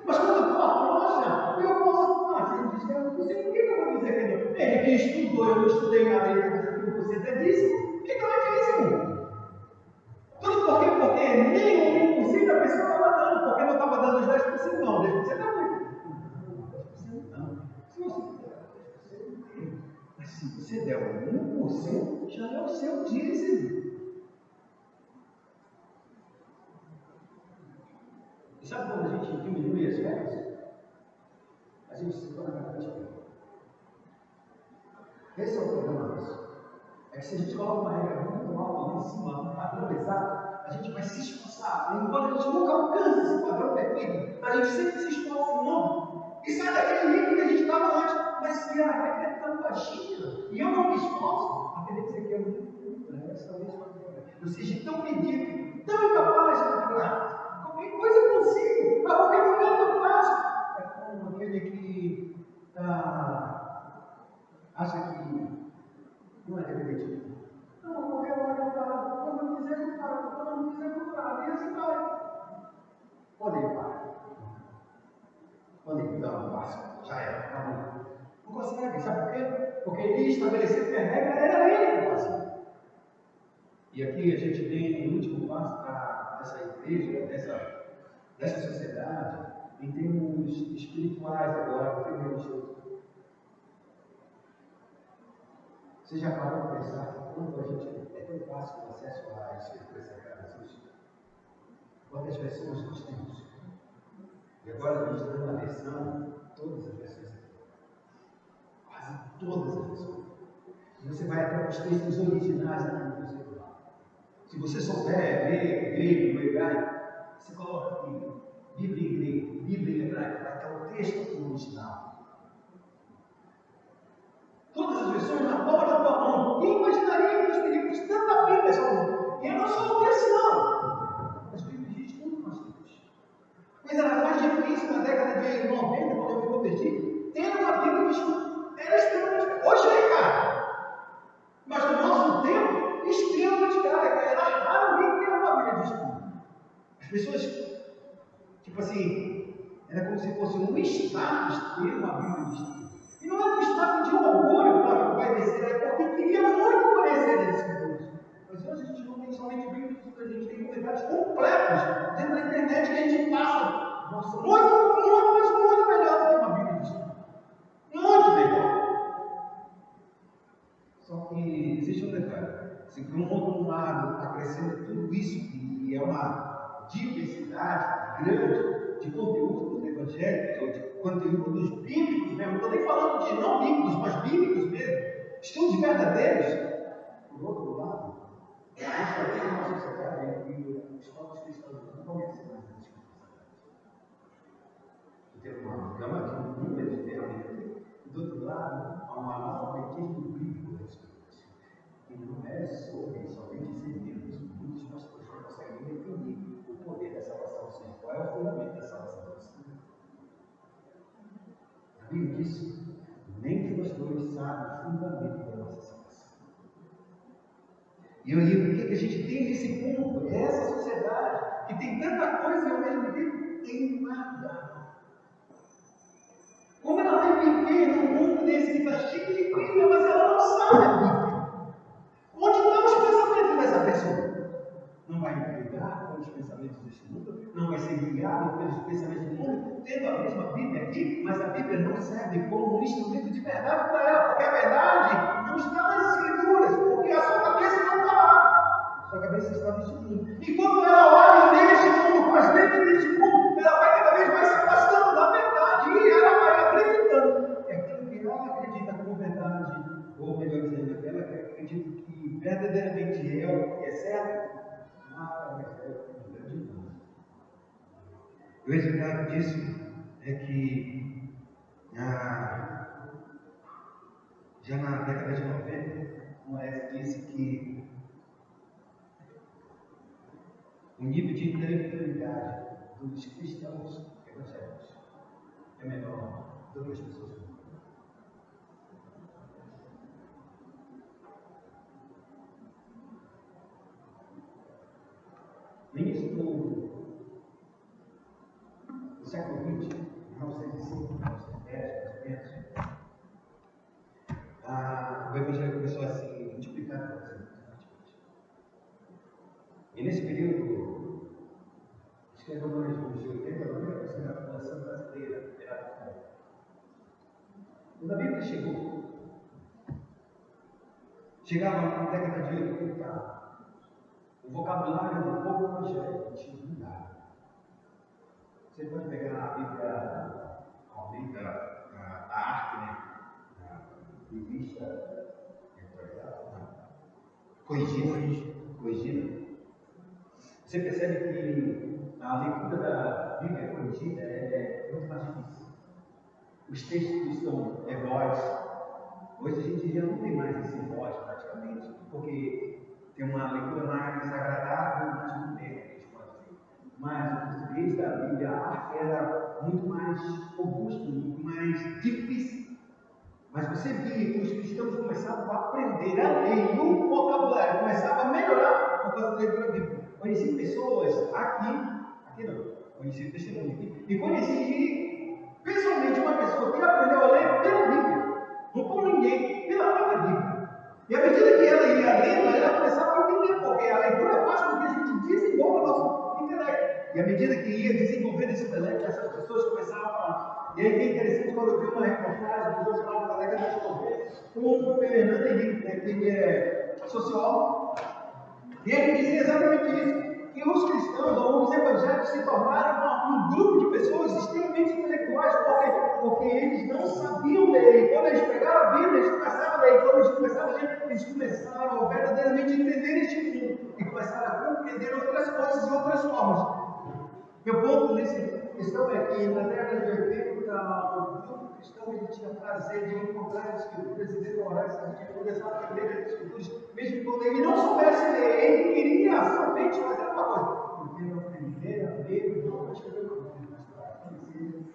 Mas quando eu estou afrouxa, eu posso, se ele diz que é 1%, por que eu vou dizer que não? Ele que estudou, eu não estudei nada, ele está dizendo que 1% é dízimo. O que não é dízimo? Tudo por quê? Porque nem 1% da pessoa estava dando, porque não estava dando os 10%, não. 10% é muito. 10% não. Se você der 10%, mas se você der 1%, já é o seu dízimo. E sabe quando a gente diminui as regras? A gente se torna bastante bem. Esse é o problema disso. É que se a gente coloca uma regra muito alta lá em cima, um padrão exato, a gente vai se esforçar. Embora a gente nunca alcance esse padrão perfeito, a gente sempre se esforça em não. E sai daquele nível que a gente estava antes. Mas se a regra é tão baixinha e eu não me esforço, a tendência é que eu não seja tão medíocre, tão incapaz de controlar. Qualquer coisa eu consigo, a qualquer momento eu faço. É como aquele que acha que não é repetitivo. Não, qualquer hora eu falo, quando eu quiser eu falo, quando eu não quiser eu falo, e assim vai. Quando ele para, quando ele dá um passo, já é, acabou. estabeleceu que a regra era ele que fazia. E aqui a gente tem o último passo dessa igreja, dessa sociedade, em termos espirituais agora, que religioso. Você já parou para pensar que quando a gente é tão fácil o acesso a Espírito Santo, quantas versões nós temos? E agora a gente está na versão, todas as versões, quase todas as versões. E você vai até os textos originais da Bíblia. Se você souber ler grego, hebraico, você coloca aqui, Bíblia em grego, Bíblia em hebraico, vai estar o texto original. Todas as versões na palma da tua mão. Quem imaginaria que nós teríamos tanta Bíblia só um? E não só o texto, não. As Bíblias dizem tudo que nós temos. Mas era mais difícil na década de 90, quando eu me converti, ter uma Bíblia de estudo. Era extremamente. Hoje é caro. Mas no nosso tempo, extremamente caro. Era raro alguém ter uma Bíblia de estudo. As pessoas, tipo assim, era como se fosse um status ter uma Bíblia de estudo. E não é um status de orgulho para obedecer, é porque queria muito conhecer as Escrituras. Mas hoje a gente não tem somente Bíblia de estudo, a gente tem comentários completos dentro da internet que a gente passa. Nossa, muito melhor do que uma Bíblia de estudo. Muito melhor. Só que existe um detalhe. Se por um outro lado está crescendo tudo isso, e é uma diversidade grande de conteúdos evangélicos, ou de conteúdos bíblicos mesmo, não estou nem falando de não bíblicos, mas bíblicos mesmo, estudos verdadeiros. Por outro lado, a gente tem uma sociedade em que os próprios cristãos não conhecem mais as Escrituras. Tem uma gama de número de ferramentas. Do outro lado, há um analfabetismo bíblico das Escrituras. E não é somente segmentos. Muitos pastores não conseguem definir o poder da salvação, ou seja, qual é o fundamento da salvação. A Bíblia diz: nem os pastores sabem o fundamento da nossa salvação. E o que a gente tem nesse ponto? É essa sociedade que tem tanta coisa e ao mesmo tempo tem nada. Como ela vai viver num mundo desse que está cheio de Bíblia, mas ela não sabe a Bíblia? Onde estão os pensamentos dessa pessoa? Não vai brigar pelos pensamentos deste mundo, não vai ser guiado pelos pensamentos do mundo, tendo a mesma Bíblia aqui, mas a Bíblia não serve como um instrumento de verdade para ela, porque a verdade não está nas Escrituras, porque a sua cabeça não está lá. A sua cabeça está neste mundo. E quando ela olha neste mundo, com as lentes deste mundo, ela vai cada vez mais se afastando da verdade e ela vai acreditando que aquilo que ela acredita como verdade, ou melhor dizendo, aquela que acredita que verdadeiramente é o que é certo, o resultado disso é que já na década de 90, Moraes disse que o nível de intelectualidade dos cristãos evangélicos é menor do que as pessoas do mundo. No início do século XX, 1905, 1910, mais ou menos, o Evangelho começou a se multiplicar no Brasil. E nesse período, acho que era mais de 80, 90% da população brasileira era católica. Quando a Bíblia chegava na década de 80, o vocabulário do povo evangélico tinha mudado. Você pode pegar a Bíblia, a arte, né? A revista corrigida. Você percebe que a leitura da Bíblia corrigida é muito mais difícil. Os textos são voz. Hoje a gente já não tem mais esse voz praticamente, porque tem uma leitura mais agradável, mais moderna, a gente pode dizer. Mas o português da Bíblia, a arte era muito mais robusto, muito mais difícil. Mas você via que os cristãos começavam a aprender a ler e o vocabulário começava a melhorar por causa da leitura bíblica. Conheci pessoas aqui não, conheci testemunho aqui, e conheci pessoalmente uma pessoa que aprendeu a ler pela Bíblia, não por ninguém, pela própria Bíblia. essas pessoas começaram a falar. E aí é interessante quando eu vi uma reportagem dos outros lados da década de 90 com o Fernando Henrique, né, que ele é sociólogo, e ele dizia exatamente isso. Que os cristãos ou os evangélicos se tornaram um grupo de pessoas extremamente intelectuais, porque eles não sabiam ler. E quando eles pegaram a Bíblia, eles começaram a ler. E quando eles começaram a ler, eles começaram a verdadeiramente entender este mundo. E começaram a compreender outras coisas e outras formas. Meu ponto nessa questão é que na década de 80, o grupo cristão ele tinha prazer de encontrar as escrituras e decorar essas escrituras, aprender as escrituras, mesmo quando ele não soubesse ler, ele queria somente fazer uma coisa. Porque ele aprender a ler e não escrever o nome, mas para conhecer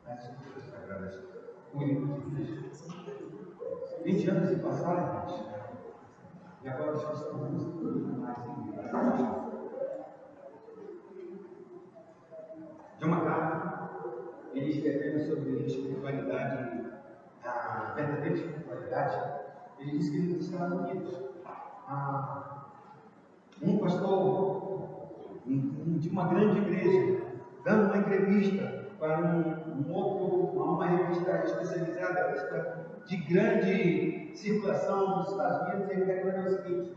as escrituras sagradas únicas de Cristo. 20 anos se passaram, gente, e agora os cristãos estão mais em John MacArthur, ele escrevendo sobre espiritualidade, a verdadeira espiritualidade, ele diz que nos Estados Unidos, um pastor de uma grande igreja, dando uma entrevista para uma revista especializada, revista de grande circulação nos Estados Unidos, ele declarou o seguinte: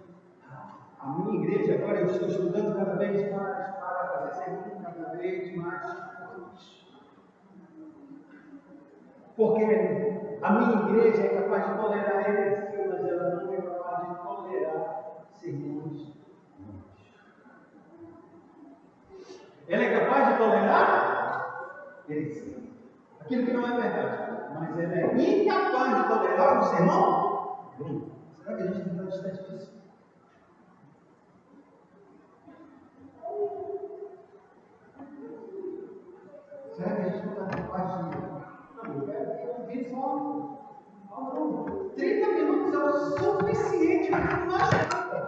a minha igreja, agora eu estou estudando cada vez mais para fazer segundo cada vez mais forte. Porque a minha igreja é capaz de tolerar heresia, mas ela não é capaz de tolerar sermões. Ela é capaz de tolerar heresia, aquilo que não é verdade, mas ela é incapaz de tolerar um sermão. Será que a gente não está distante disso? Será que a gente não está capaz de... Não, eu quero ouvir só 30 minutos é o suficiente para não achar nada.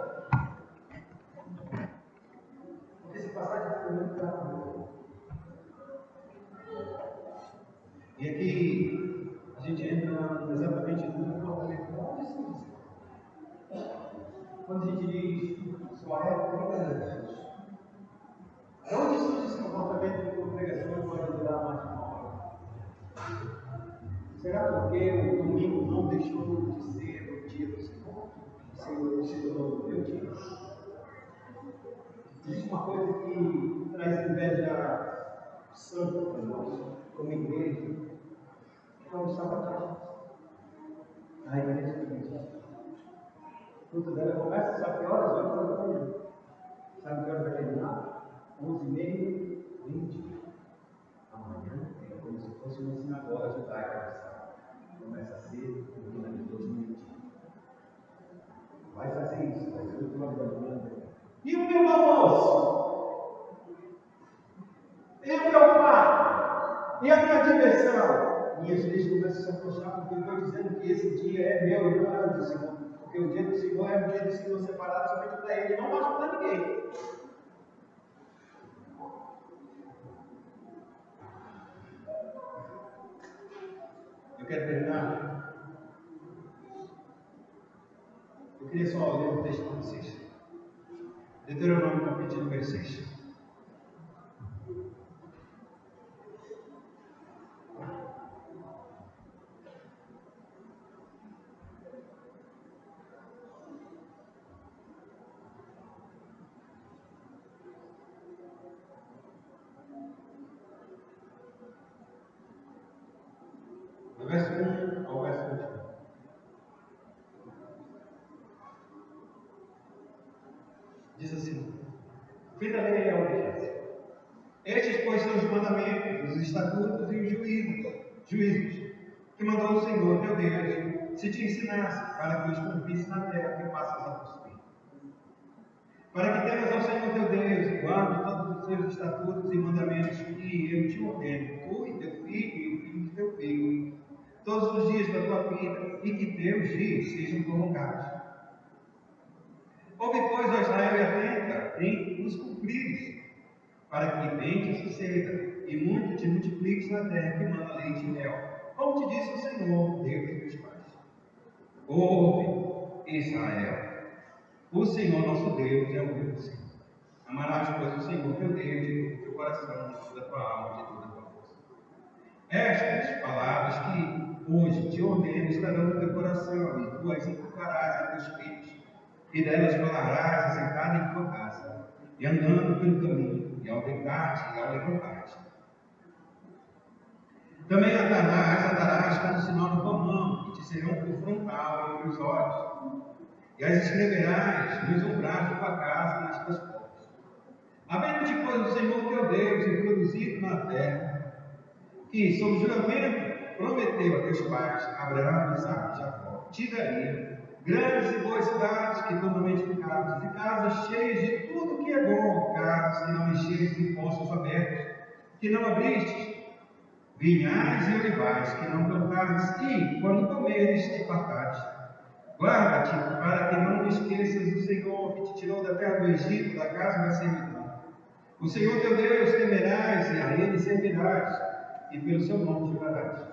Porque se passar de 30 minutos, está bom. E aqui a gente entra exatamente no comportamento. Onde isso diz? Quando a gente diz só é 30 anos. De onde surge esse comportamento de congregação pode durar mais de uma hora? Será porque o domingo não deixou de ser o dia do Senhor? Se tornou o meu dia? Existe uma coisa que traz inveja santa para nós, como igreja, que é o sabatismo. A igreja que o culto dela começa, sabe que horas? Horas da manhã. Sabe que horas vai terminar? 11h30, 20. Amanhã é como se fosse uma sinagoga judaica. Começa cedo, termina de 20. Vai fazer isso, vai ser o plano da manhã. E o meu almoço? E o meu quarto? E a minha diversão? Minhas leis começam a se afrouxar porque eu estou dizendo que esse dia é meu e não é o do Senhor. Porque o dia do Senhor é o dia do Senhor separado somente para Ele, não mais para ninguém. Eu quero terminar. Eu queria só ler o texto para vocês. Deuteronômio capítulo número 6. Do verso 1 ao verso 21. Diz assim: Fita lei é a obediência. Estes, pois, são os mandamentos, os estatutos e os juízos, que mandou o Senhor teu Deus, se te ensinasse, para que os cumprisse na terra que passas a possuir. Para que temas ao Senhor teu Deus, e guarde todos os seus estatutos e mandamentos que eu te ordeno, tu e teu filho e o filho de teu filho, todos os dias da tua vida, e que teus dias sejam prolongados. Ouve, pois, ó Israel, e atenta em os cumprires, para que bem te suceda, e muito te multipliques na terra que manda leite e mel, como te disse o Senhor, Deus dos teus pais. Ouve, Israel, o Senhor nosso Deus é o único Senhor. Amarás, pois, o Senhor teu Deus de todo o teu coração, de toda a tua alma, de toda a tua Estas palavras que hoje te ordeno estarão no teu coração, e tu as inculcarás a teus filhos, e delas falarás assentado em tua casa, e andando pelo caminho, e ao deitar-te e ao levantar-te. Também atarás como sinal na tua mão, e te serão por frontal entre os olhos, e as escreverás nos umbrais de tua casa e nas tuas portas. Havendo-te, pois, o Senhor teu Deus introduzido na terra, que, sob juramento, prometeu a teus pais, Abraão, Isaque e Jacó, te daria grandes e boas cidades que totalmente ficadas, e casas cheias de tudo que é bom, casas que não encheres de poços abertos, que não abristes, vinhais e olivais que não plantares, e, quando comeres, te fartares. Guarda-te para que não esqueças do Senhor que te tirou da terra do Egito, da casa da servidão. O Senhor teu Deus temerás, e a Ele servirás, e pelo seu nome jurarás.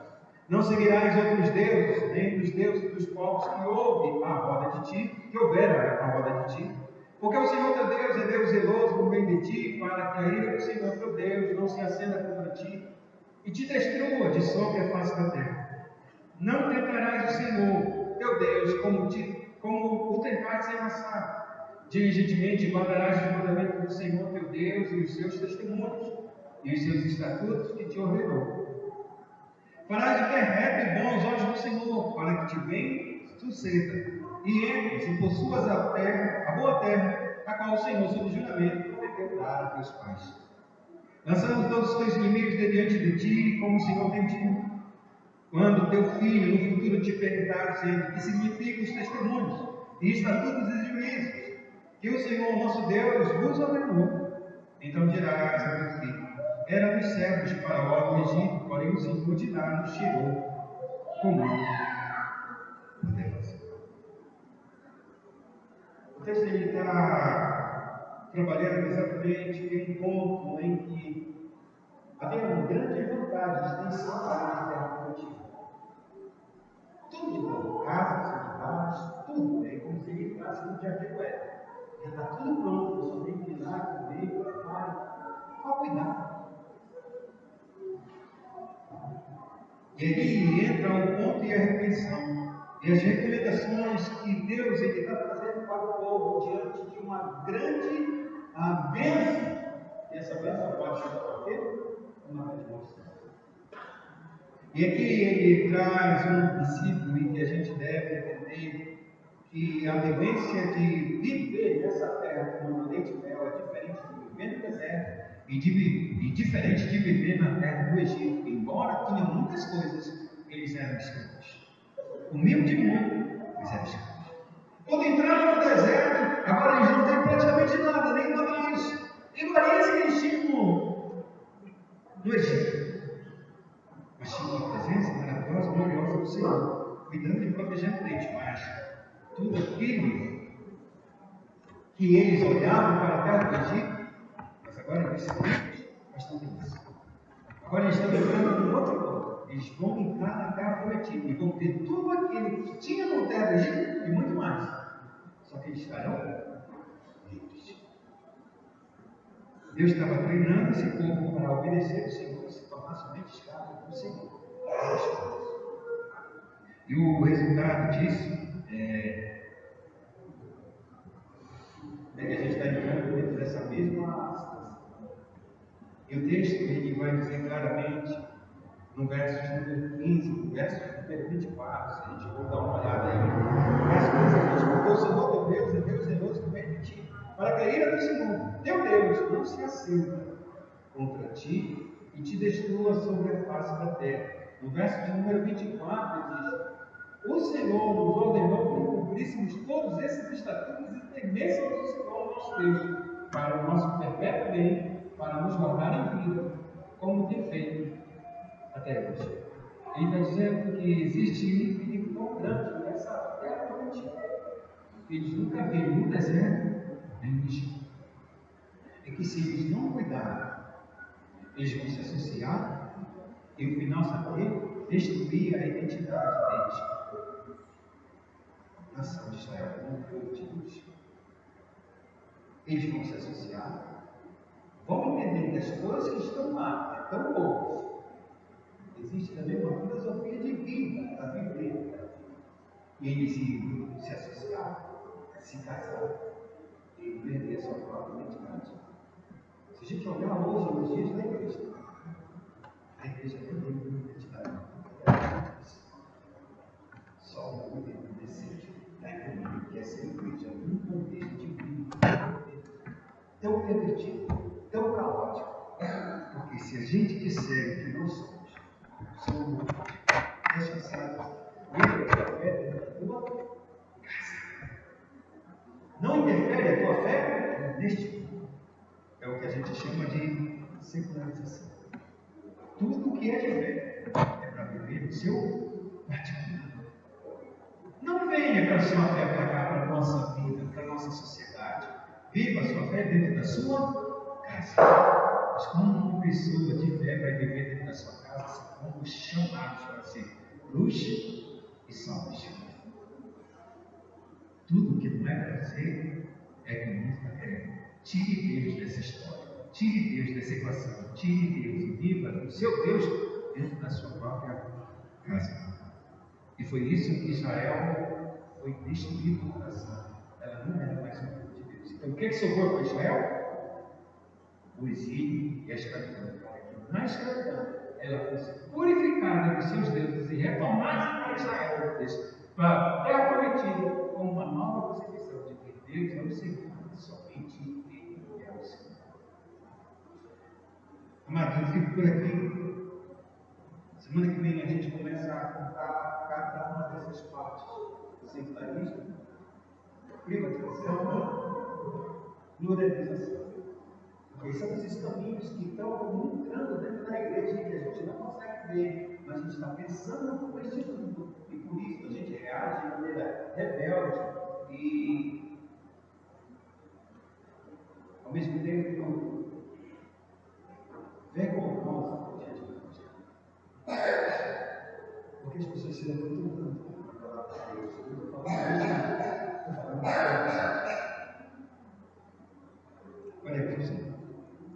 Não seguirás outros deuses, nem dos deuses dos povos que houve à roda de ti, que houver à roda de ti. Porque o Senhor teu Deus é Deus zeloso no meio de ti, para que a ira do Senhor teu Deus não se acenda contra ti, e te destrua de sobre a face da terra. Não tentarás o Senhor teu Deus como o tentares em Massá. Diligentemente guardarás os mandamentos do Senhor teu Deus e os seus testemunhos e os seus estatutos que te ordenou. Farás o que é reto e bom aos olhos do Senhor, para que te bem suceda, e entres e possuas a boa terra, a qual o Senhor, sob juramento, prometeu dar a teus pais. Lançando todos os teus inimigos de diante de ti, como o Senhor tem dito. Quando teu filho no futuro te perguntar, dizendo, que significam os testemunhos, e estatutos e juízos, que o Senhor nosso Deus vos ordenou, então dirás a teu filho, era dos servos de Faraó do Egito, porém o Senhor de lá nos tirou com mão poderosa. O texto está trabalhando exatamente em um ponto em que havia uma grande vontade de extensão para a terra prometida. Tudo de bom, casas, cidades, tudo é como se ele entrasse no jardim do Éden. Já está tudo pronto, você só tem que ir lá, comer, preparar. Qual cuidado? E aqui entra o ponto e a reflexão. E as recomendações que Deus está trazendo para o povo diante de uma grande bênção. E essa bênção pode ser para o quê? Uma resposta. E aqui ele traz um princípio em que a gente deve entender que a vivência de viver nessa terra como leite e mel é diferente de viver no deserto e diferente de viver na terra do Egito. Embora tinha muitas coisas, eles eram escravos. Humilde muito, mas eram escravos. Quando entraram no deserto, agora eles não têm praticamente nada, nem iguarias. Iguarias que eles tinham no Egito. Mas tinha uma presença maravilhosa, gloriosa do Senhor, cuidando e protegendo eles. Mas tudo aquilo que eles olhavam para a terra do Egito, mas agora eles são ricos, mas não tem isso. Agora eles estão entrando em outra coisa. Eles vão entrar na terra prometida e vão ter tudo aquilo que tinha na terra do Egito e muito mais. Só que eles estarão livres. Deus estava treinando esse povo para obedecer ao Senhor e se tornar somente escravo do Senhor. E o resultado disso é que a gente está entrando dentro dessa mesma situação. E o texto ele vai dizer claramente, no verso número 15, no verso número 24, se a gente for dar uma olhada aí, no verso 15 a gente porque o Senhor teu Deus é Deus zeloso no meio de ti, para que a ira do Senhor, teu Deus, não se acenda contra ti e te destrua sobre a face da terra. No verso número 24 ele diz, o Senhor nos ordenou que cumpríssemos todos esses estatutos e temêssemos o Senhor nosso Deus, para o nosso perpétuo bem, para nos guardar em vida, como tem feito até hoje. Ele está dizendo que existe um perigo tão grande nessa terra prometida, que eles nunca viram no deserto, nem no Egito. É que se eles não cuidarem, eles vão se associar e no final, sabe, destruir a identidade deles. Nação de Israel, como povo de Deus. Eles vão se associar, vão entender que as coisas que estão lá é tão boas, e existe também uma filosofia de vida, a viver. E eles iam se associar, se casar e perder sua própria identidade. Se a gente olhar hoje, nos dias da igreja, a igreja perdeu a identidade. Só o governo decide da economia que é ser igreja num contexto de vida tão pervertido, tão caótico. Porque se a gente disser que não somos rechaçados, dentro da tua fé, dentro da tua casa. Não interfere a tua fé neste mundo. É o que a gente chama de secularização. Tudo que é de fé é para viver o seu particular. Não venha com a sua fé para cá, para a nossa vida, para a nossa sociedade. Viva a sua fé dentro da sua casa. Mas como uma pessoa de fé vai viver dentro da sua casa, somos chamados para ser luz e sal deste mundo. Tudo que não é para ser é que o mundo está querendo. Tire Deus dessa história. Tire Deus dessa equação. Tire Deus e viva o seu Deus dentro da sua própria casa. E foi isso que Israel foi destruído no coração. Ela não era mais um povo de Deus. Então, o que sobrou para Israel? O exílio e a escravidão. Na escravidão, ela fosse purificada dos seus deuses e retornasse para Israel, para a terra prometida, com uma nova concepção de que Deus é o Senhor, somente Ele é o Senhor. Amados, eu fico por aqui. Semana que vem a gente começa a contar cada uma dessas partes. Secularismo, privatização, pluralização. Porque são esses caminhos que estão entrando dentro da igreja e que a gente não consegue ver, mas a gente está pensando como este mundo. E por isso a gente reage de maneira rebelde e, ao mesmo tempo, vergonhosa diante de Deus. Porque as pessoas se levantam tanto para falar para Deus. Eu estou falando